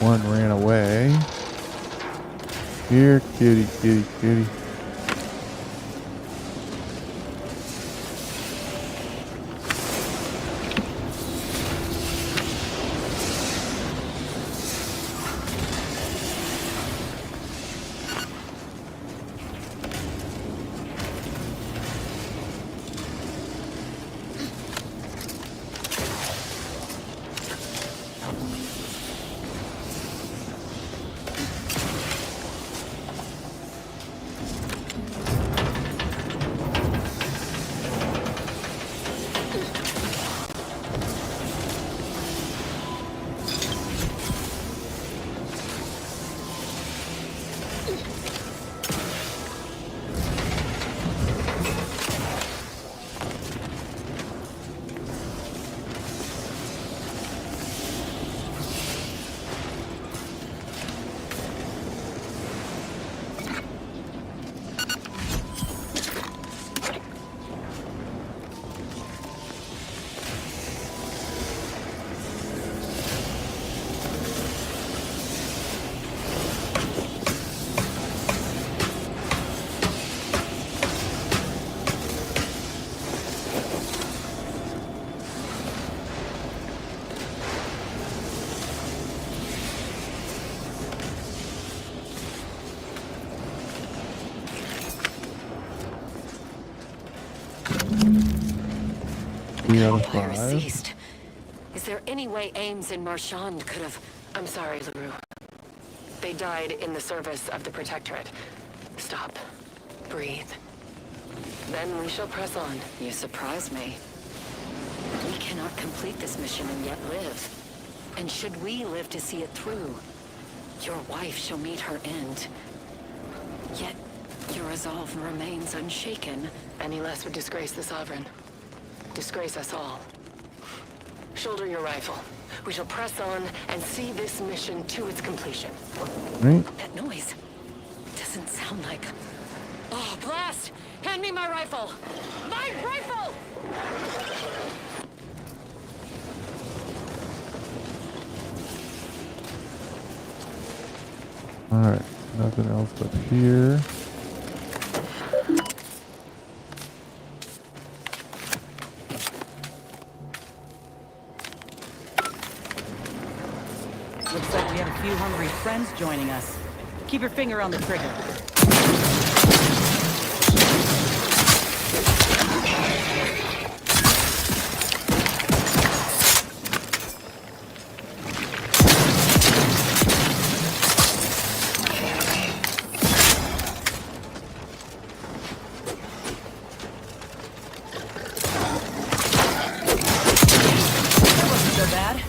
One ran away. Here, kitty, kitty, kitty. Fire ceased. Is there any way Ames and Marchand could have... I'm sorry, LaRue. They died in the service of the Protectorate. Stop. Breathe. Then we shall press on. You surprise me. We cannot complete this mission and yet live. And should we live to see it through, your wife shall meet her end. Yet, your resolve remains unshaken. Any less would disgrace the Sovereign. Disgrace us all. Shoulder your rifle. We shall press on and see this mission to its completion. Right. That noise doesn't sound like... Oh, blast! Hand me my rifle! My rifle! Alright, nothing else up here. Looks like we have a few hungry friends joining us. Keep your finger on the trigger. That wasn't so bad.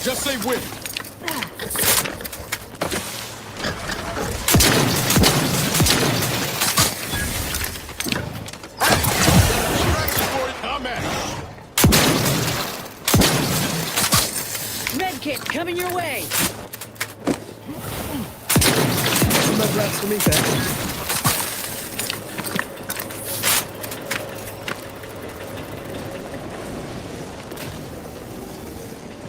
Just say when. Medkit coming your way. Some med rats to me, thanks.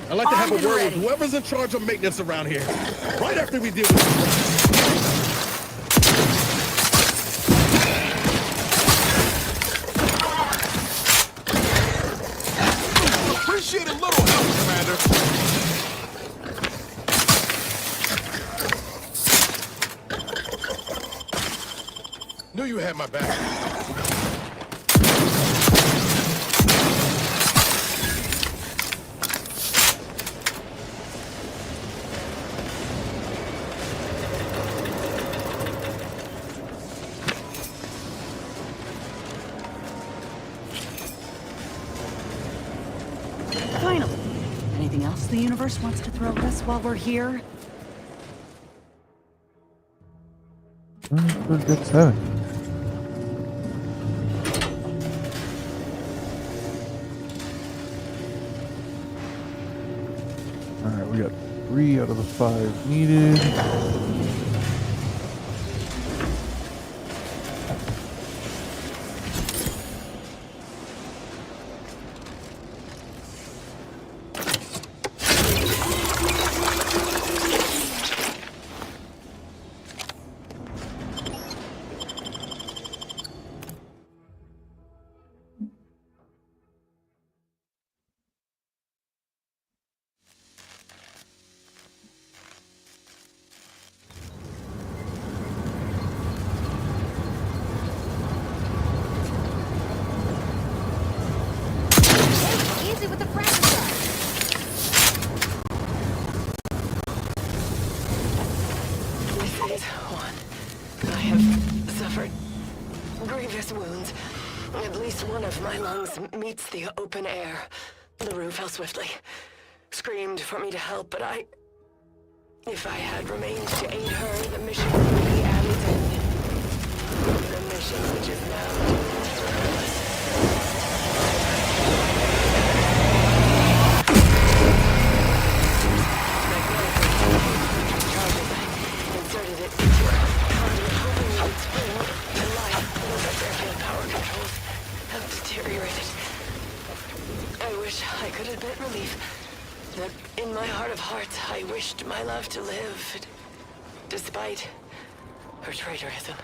I'd like to have a word with whoever's in charge of maintenance around here. Right after we deal with this. Appreciate a little help, Commander. Knew you had my back. Finally. Anything else the universe wants to throw at us while we're here? We're good 7. Alright, we got 3 out of the 5 needed. Easy with the fragile. This is one. I have suffered grievous wounds. At least one of my lungs meets the open air. LaRue fell swiftly. Screamed for me to help, but if I had remained to aid her, the mission would be at its end. The mission which is now doomed. Inserted it into a conduit, hoping it would spring to life. but a bit relief that in my heart of hearts I wished my love to live, despite her traitorism.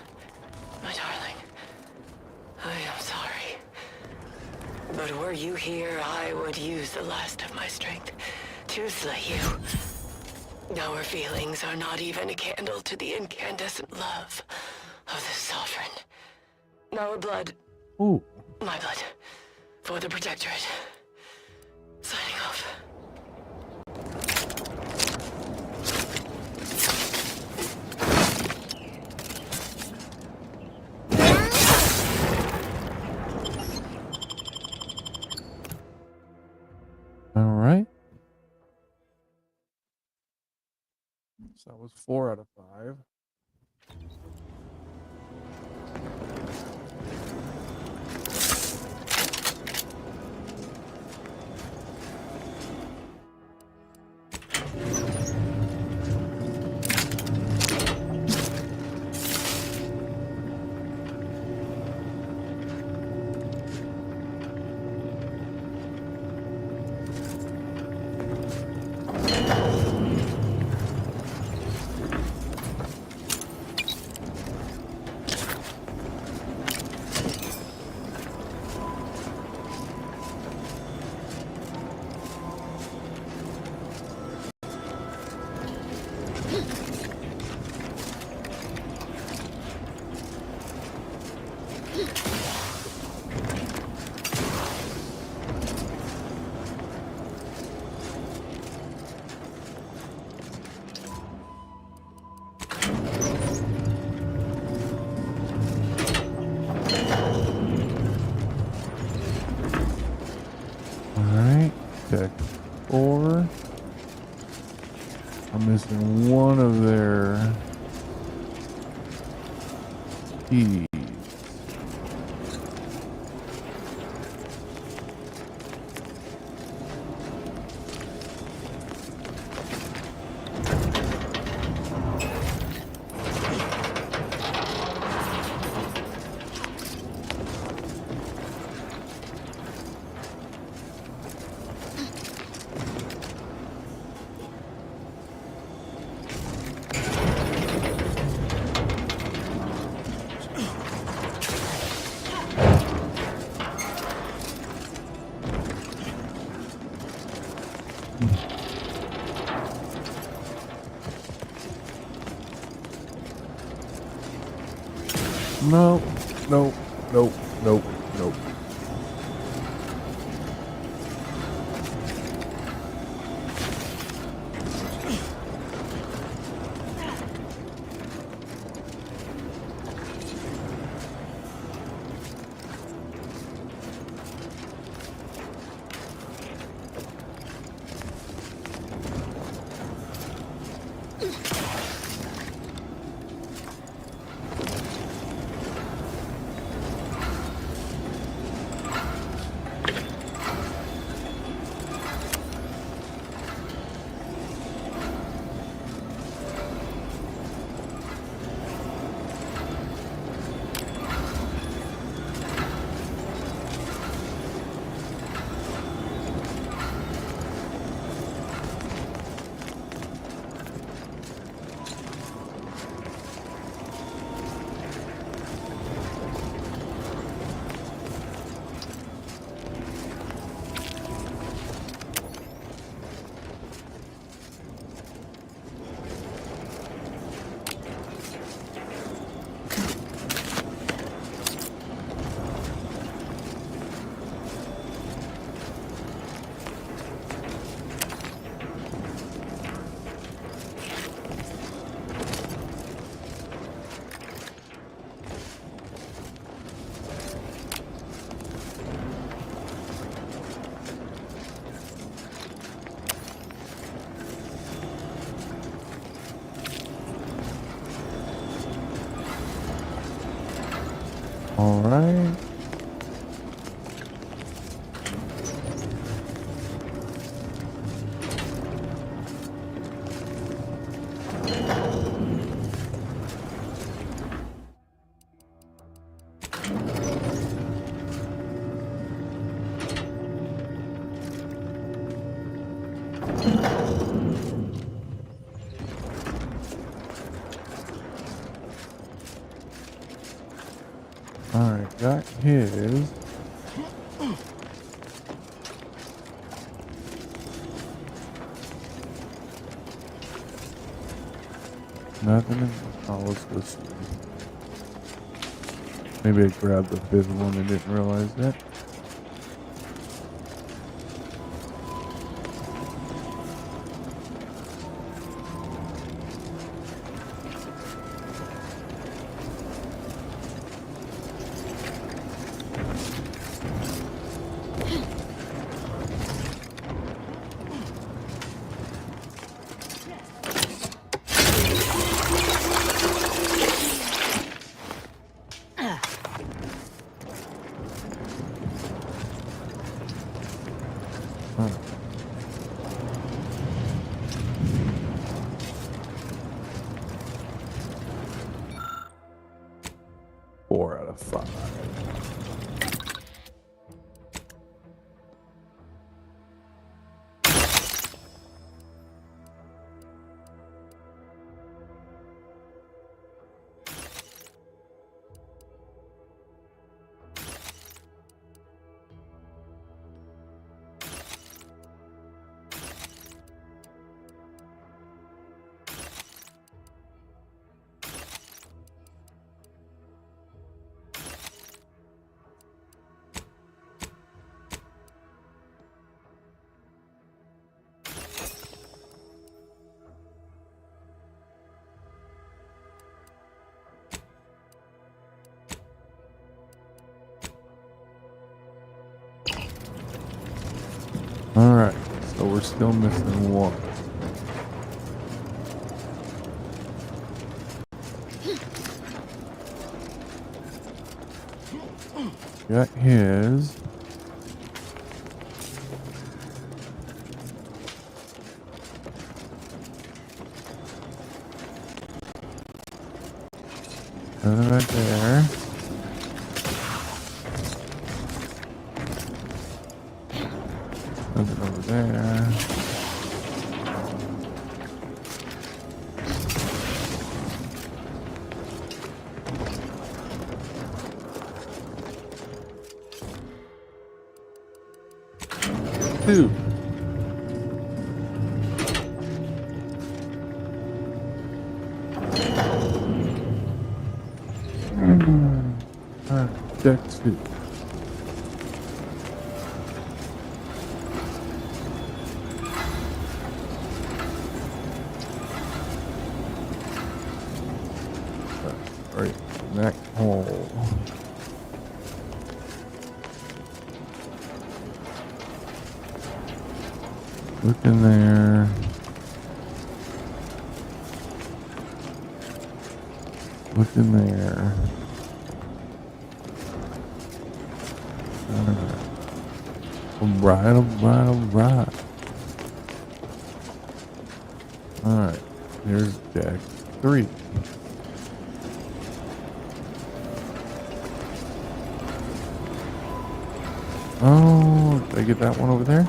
My darling, I am sorry. But were you here, I would use the last of my strength to slay you. Our feelings are not even a candle to the incandescent love of the Sovereign. Our blood, Ooh. my blood, for the Protectorate. Signing off. All right. So that was 4 out of 5. Deck 4. I'm missing one of their keys. No, no, no, no, no. All right. Alright, got his. Nothing in the let's go see. Maybe I grabbed the fifth one and didn't realize that. Four out of five. Alright, so we're still missing one. Got his. Another right there. Another over there. Two. Deck two. Right in that hole. Look in there. Look in there. Alright, alright, alright. Alright, here's deck three. Oh, did I get that one over there?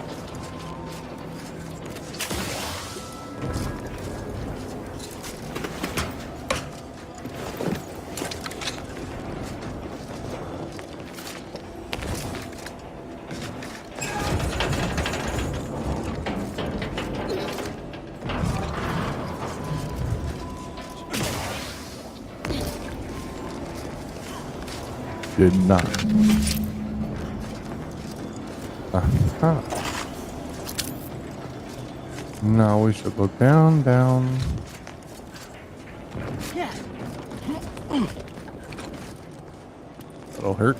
Did not. Aha. Now we should go down, down. That'll hurt.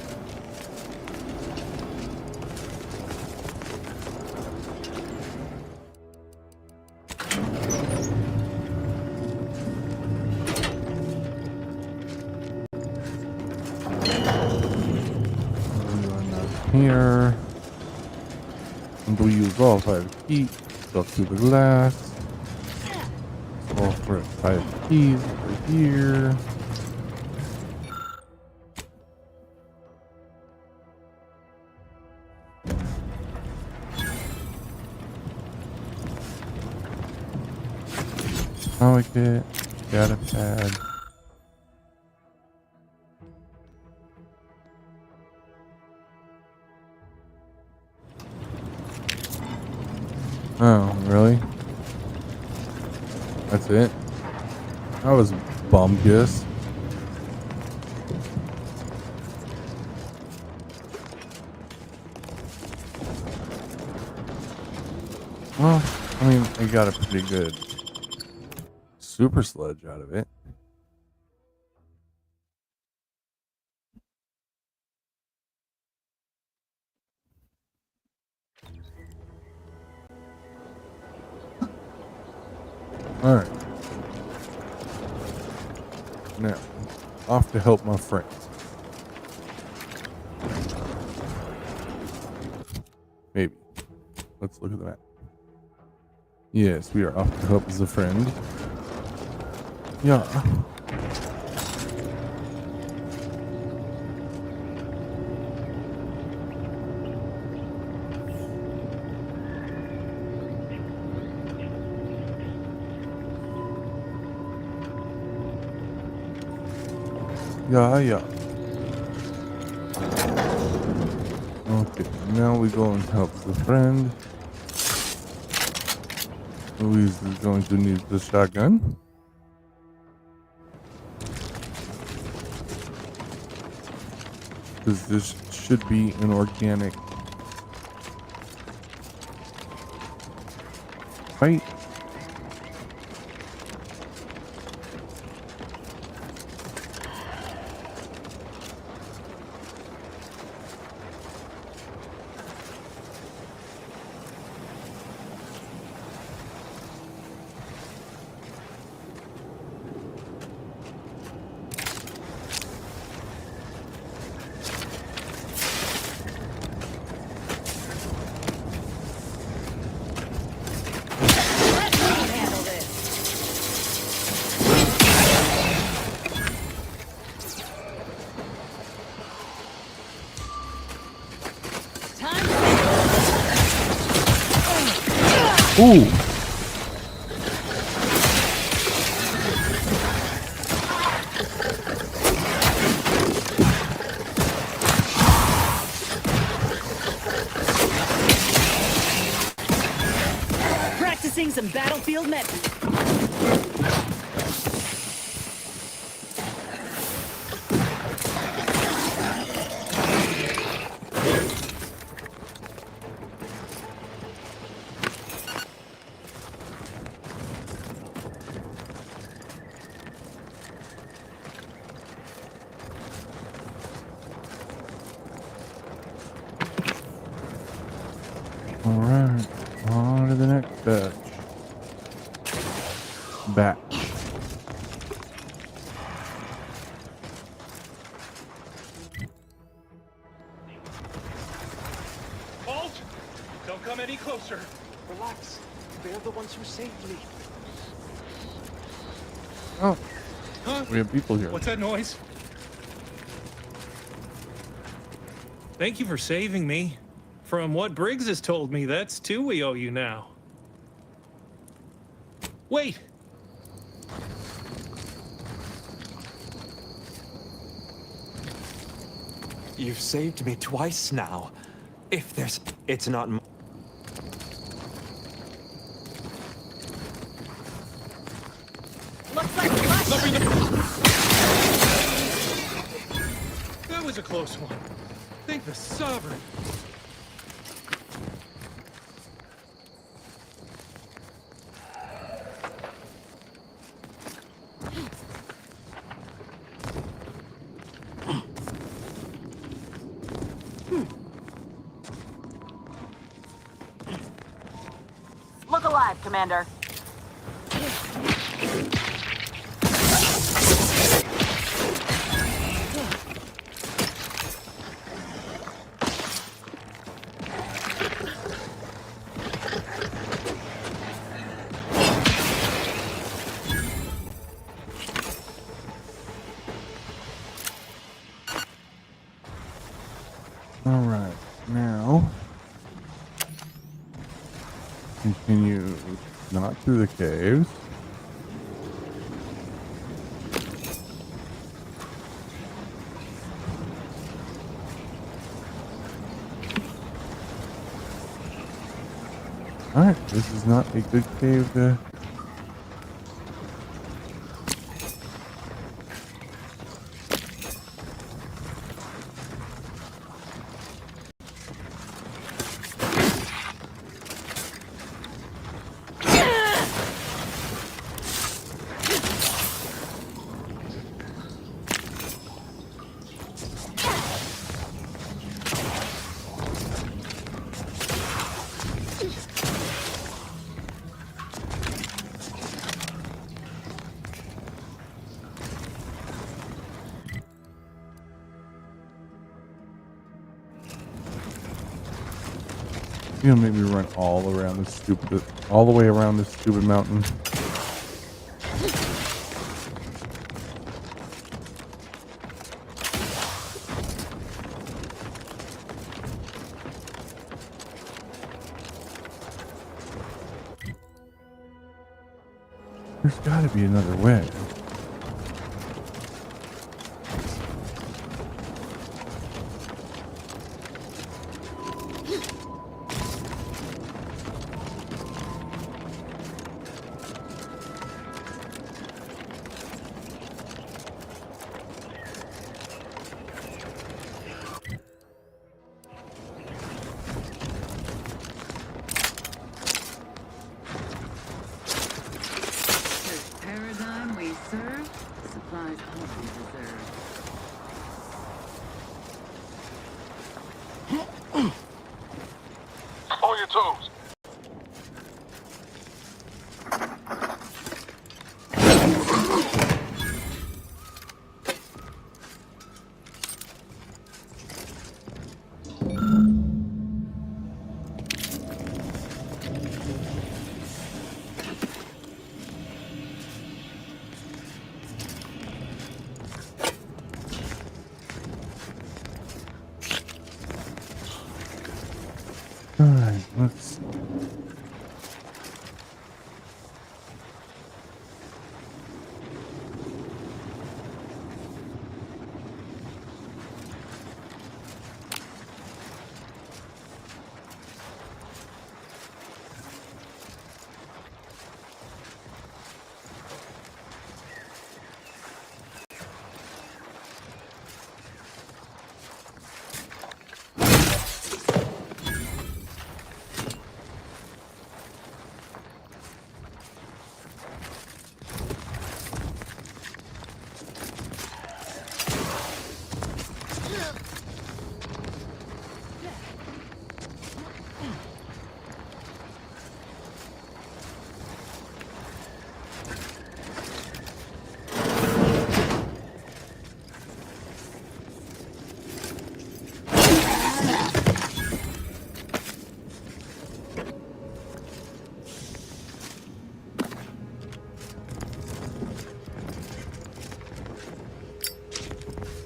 Here. And we use all 5 keys. Go through the glass. All for 5 keys over here. Delicate, data pad. Oh, really? That's it? That was bumgus. Well, I mean, I got a pretty good super sledge out of it. Alright. Now, off to help my friends. Maybe. Let's look at the map. Yes, we are off to help the friend. Yeah. Yeah. Okay, now we go and help the friend. Louise is going to need the shotgun. Because this should be an organic fight. Ooh. Practicing some battlefield methods. Alright, on to the next batch. Halt! Don't come any closer. Relax. They're the ones who saved me. Oh, Huh? we have people here. What's that noise? Thank you for saving me. From what Briggs has told me, that's two we owe you now. Wait! You've saved me twice now. If there's... It's not... Looks like flash. That was a close one. Thank the Sovereign. Look alive, Commander. Alright, now continue not through the caves. Alright, this is not a good cave to... You're gonna make me run all the way around this stupid mountain. There's gotta be another way. Paradigm we serve, supplies all we deserve. On your toes. Alright, let's see.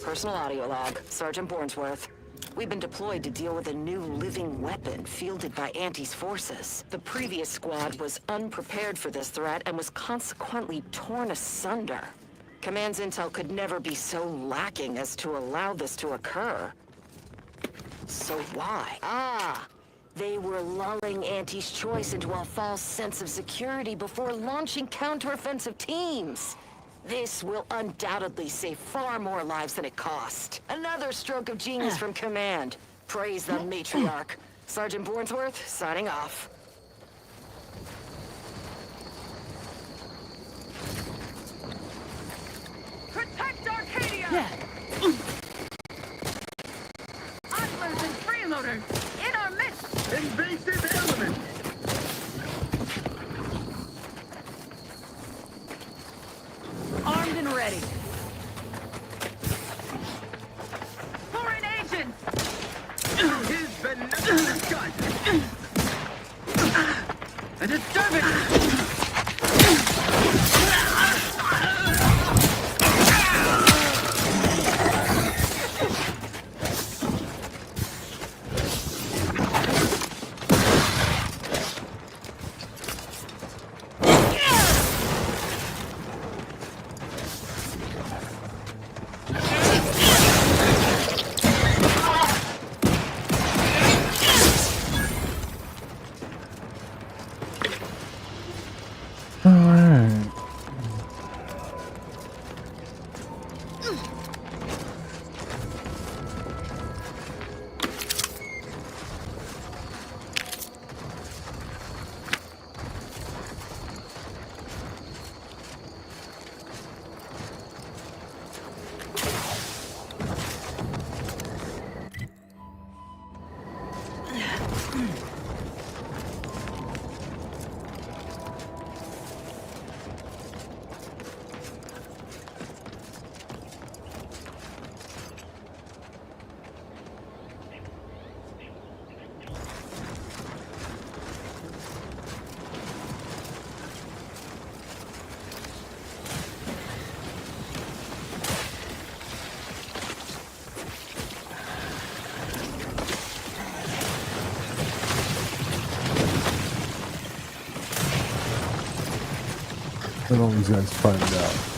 Personal audio log, Sergeant Bornsworth. We've been deployed to deal with a new living weapon fielded by Auntie's forces. The previous squad was unprepared for this threat and was consequently torn asunder. Command's intel could never be so lacking as to allow this to occur. So why? They were lulling Auntie's choice into a false sense of security before launching counteroffensive teams. This will undoubtedly save far more lives than it cost. Another stroke of genius from Command. Praise the matriarch. Sergeant Bornsworth, signing off. Protect Arcadia! Idlers and freeloaders, in our midst! Invasive elements! Armed and ready. Foreign agents! His benevolent gut! A disturbance! Let all these guys find out.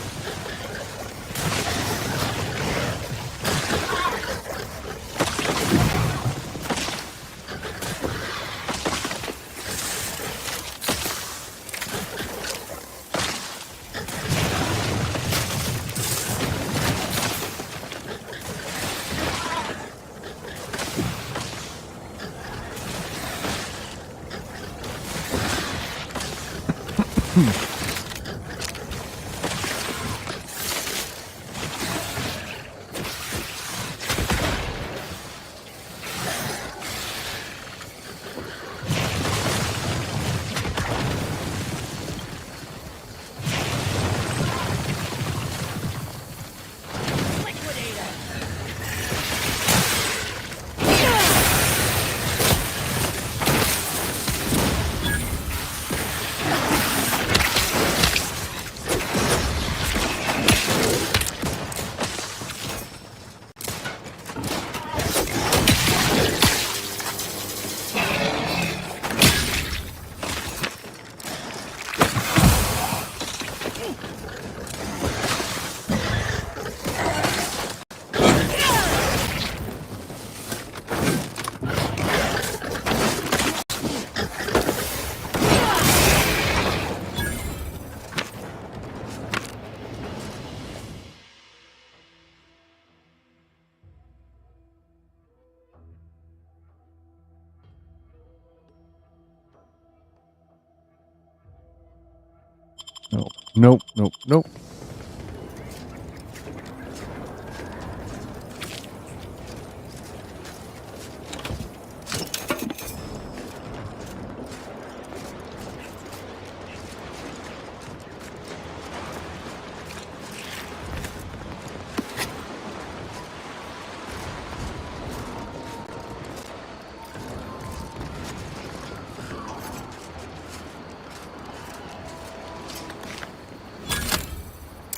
Nope.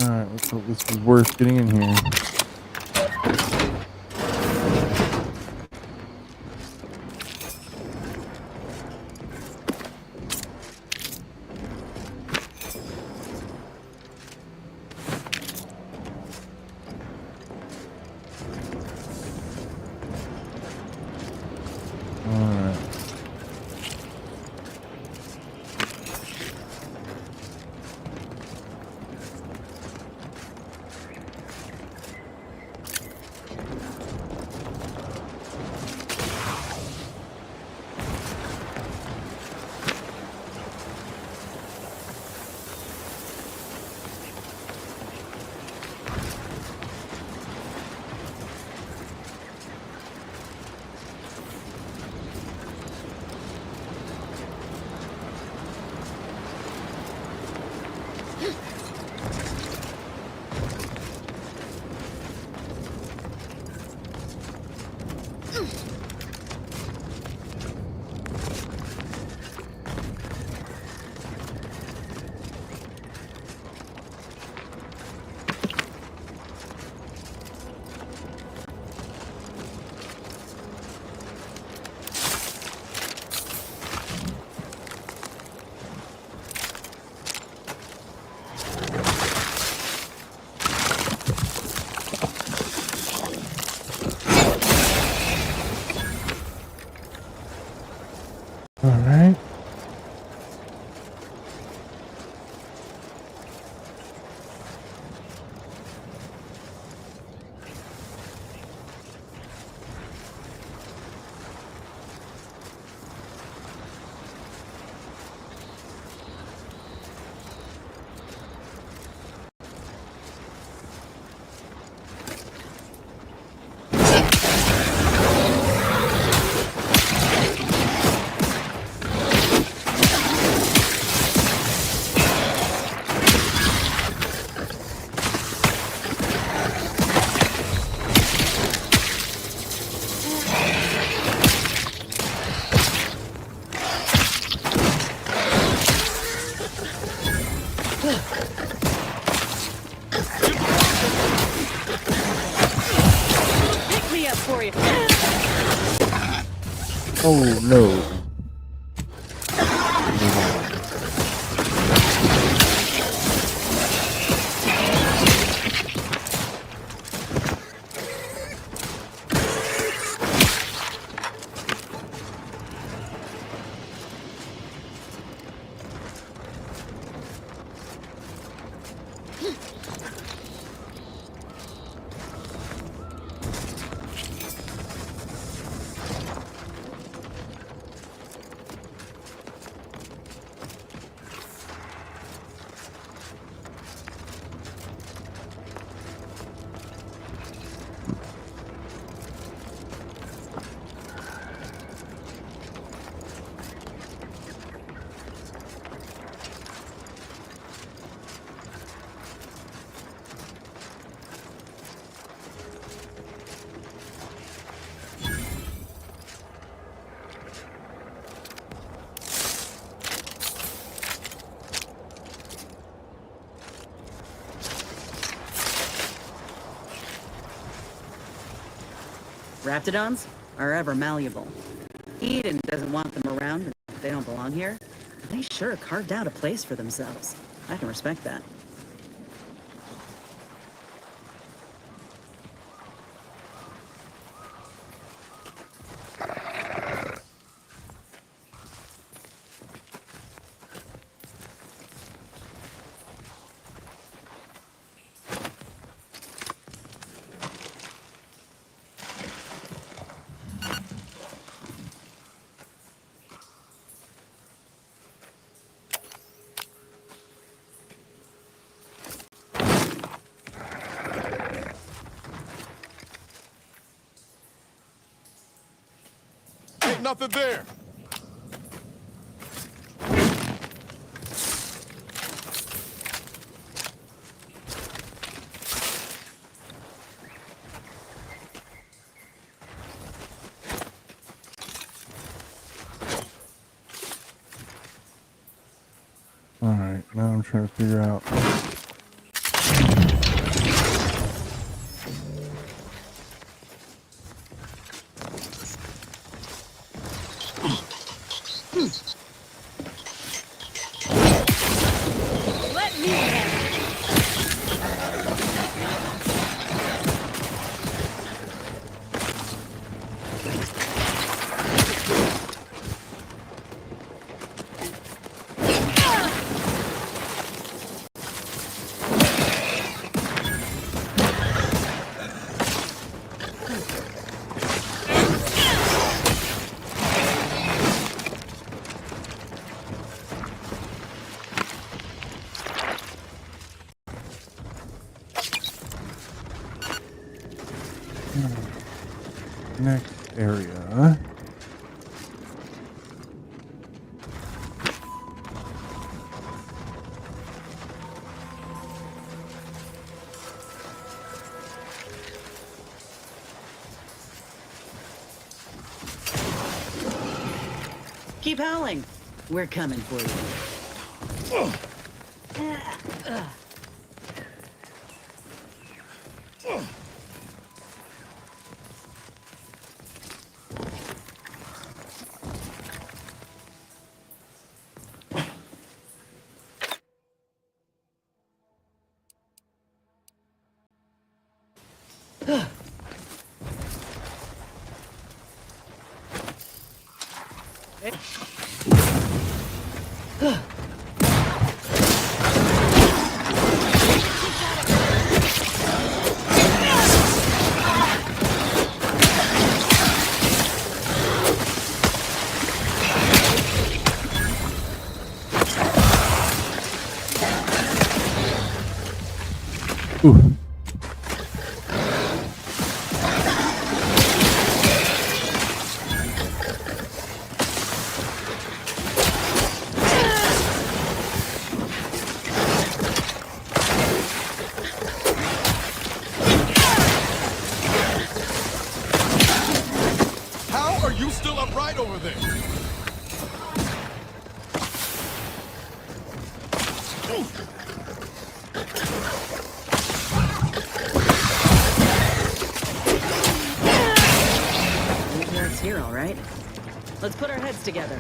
Alright, let's hope this is worth getting in here. Alright. Oh no. Raptidons are ever malleable. Eden doesn't want them around and they don't belong here. They sure carved out a place for themselves. I can respect that. Ain't nothing there. Alright, now I'm trying to figure out. Let me have it. Next area. Keep howling. We're coming for you. Ooh. How are you still upright over there? all right. Let's put our heads together.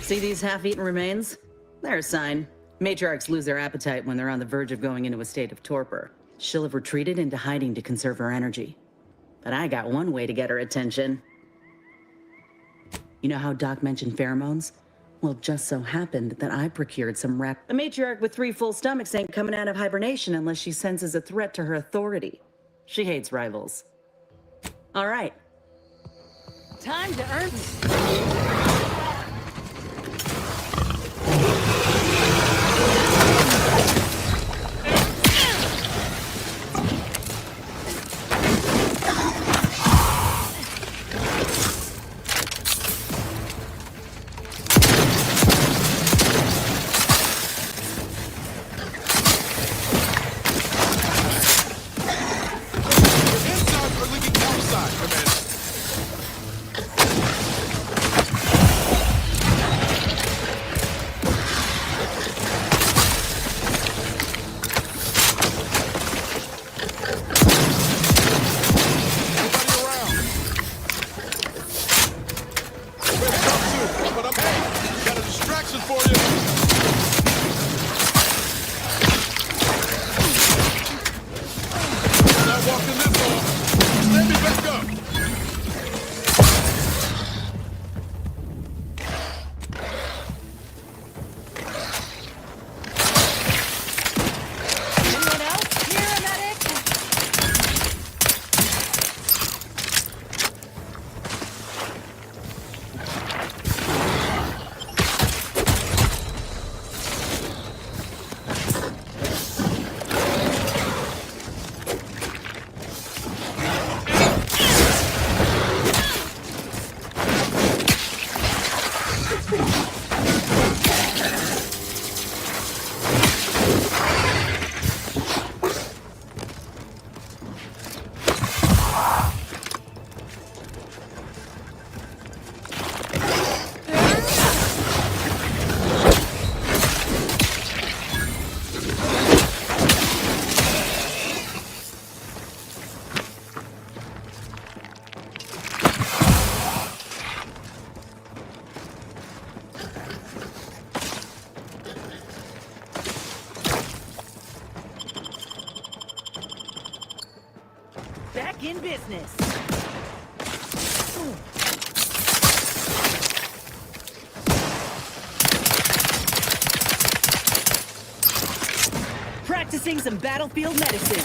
See these half-eaten remains? They're a sign. Matriarchs lose their appetite when they're on the verge of going into a state of torpor. She'll have retreated into hiding to conserve her energy. But I got one way to get her attention. You know how Doc mentioned pheromones? Well, just so happened that I procured some rep. A matriarch with 3 full stomachs ain't coming out of hibernation unless she senses a threat to her authority. She hates rivals. All right. Time to earn... Back in business. Practicing some battlefield medicine.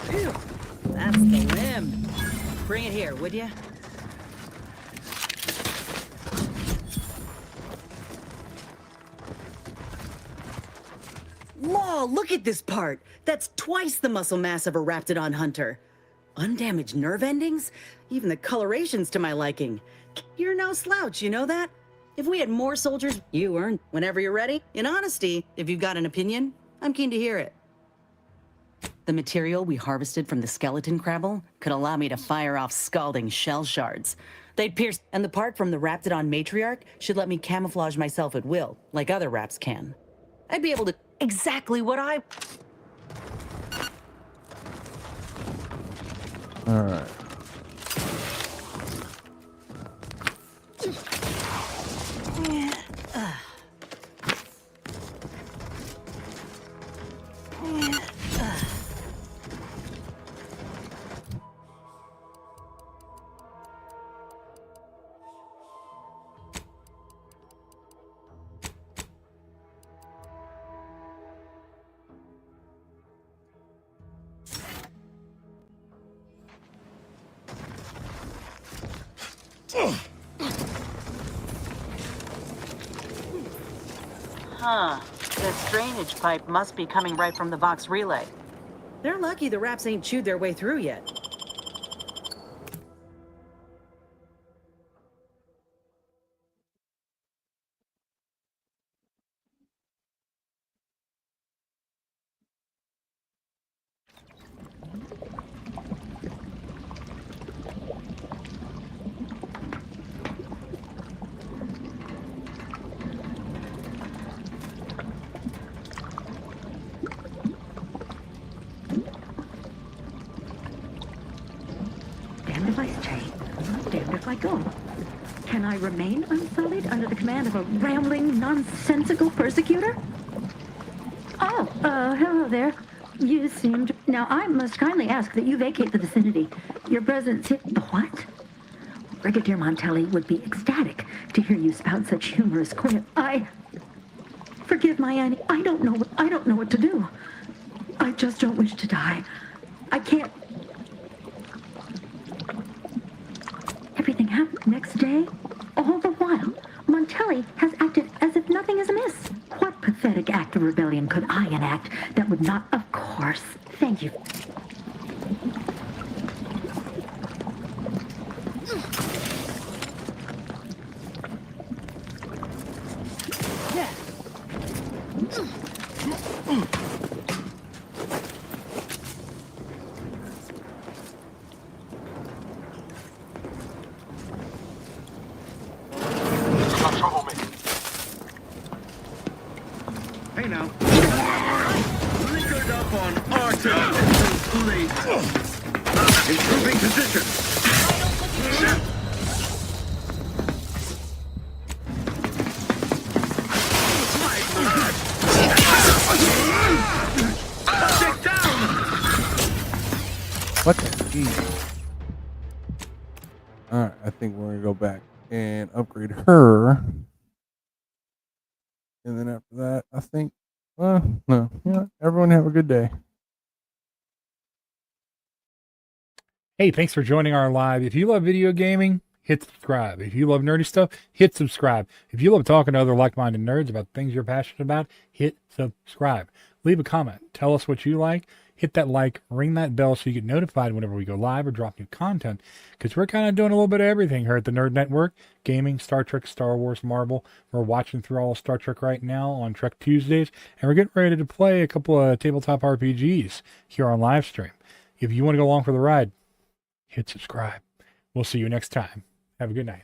Phew, that's the limb. Bring it here, would you? Whoa, look at this part. That's twice the muscle mass of a Raptidon hunter. Undamaged nerve endings? Even the coloration's to my liking. You're no slouch, you know that? If we had more soldiers, you earn whenever you're ready. In honesty, if you've got an opinion, I'm keen to hear it. The material we harvested from the skeleton crabble could allow me to fire off scalding shell shards. They'd pierce, and the part from the Raptidon matriarch should let me camouflage myself at will, like other Raps can. I'd be able to exactly what I... All right. Huh. This drainage pipe must be coming right from the Vox relay. They're lucky the Raps ain't chewed their way through yet. Okay, I'm damned if I don't. Can I remain unsullied under the command of a rambling, nonsensical persecutor? Oh, hello there. You seemed... Now, I must kindly ask that you vacate the vicinity. Your presence... What? Brigadier Montelli would be ecstatic to hear you spout such humorous quip. Forgive my Annie. I don't know what to do. I just don't wish to die. I can't... Everything happened next day. All the while, Montelli has acted as if nothing is amiss. What pathetic act of rebellion could I enact that would not... Of course. Thank you. Hey now. Liquored up on Arthur. Too late. Improving position. Take down. What the geez? Alright, I think we're gonna go back and upgrade her. And then after that, I think, no, yeah, everyone have a good day. Hey, thanks for joining our live. If you love video gaming, hit subscribe. If you love nerdy stuff, hit subscribe. If you love talking to other like-minded nerds about things you're passionate about, hit subscribe. Leave a comment. Tell us what you like. Hit that like, ring that bell so you get notified whenever we go live or drop new content. Because we're kind of doing a little bit of everything here at the Nerd Network. Gaming, Star Trek, Star Wars, Marvel. We're watching through all of Star Trek right now on Trek Tuesdays. And we're getting ready to play a couple of tabletop RPGs here on live stream. If you want to go along for the ride, hit subscribe. We'll see you next time. Have a good night.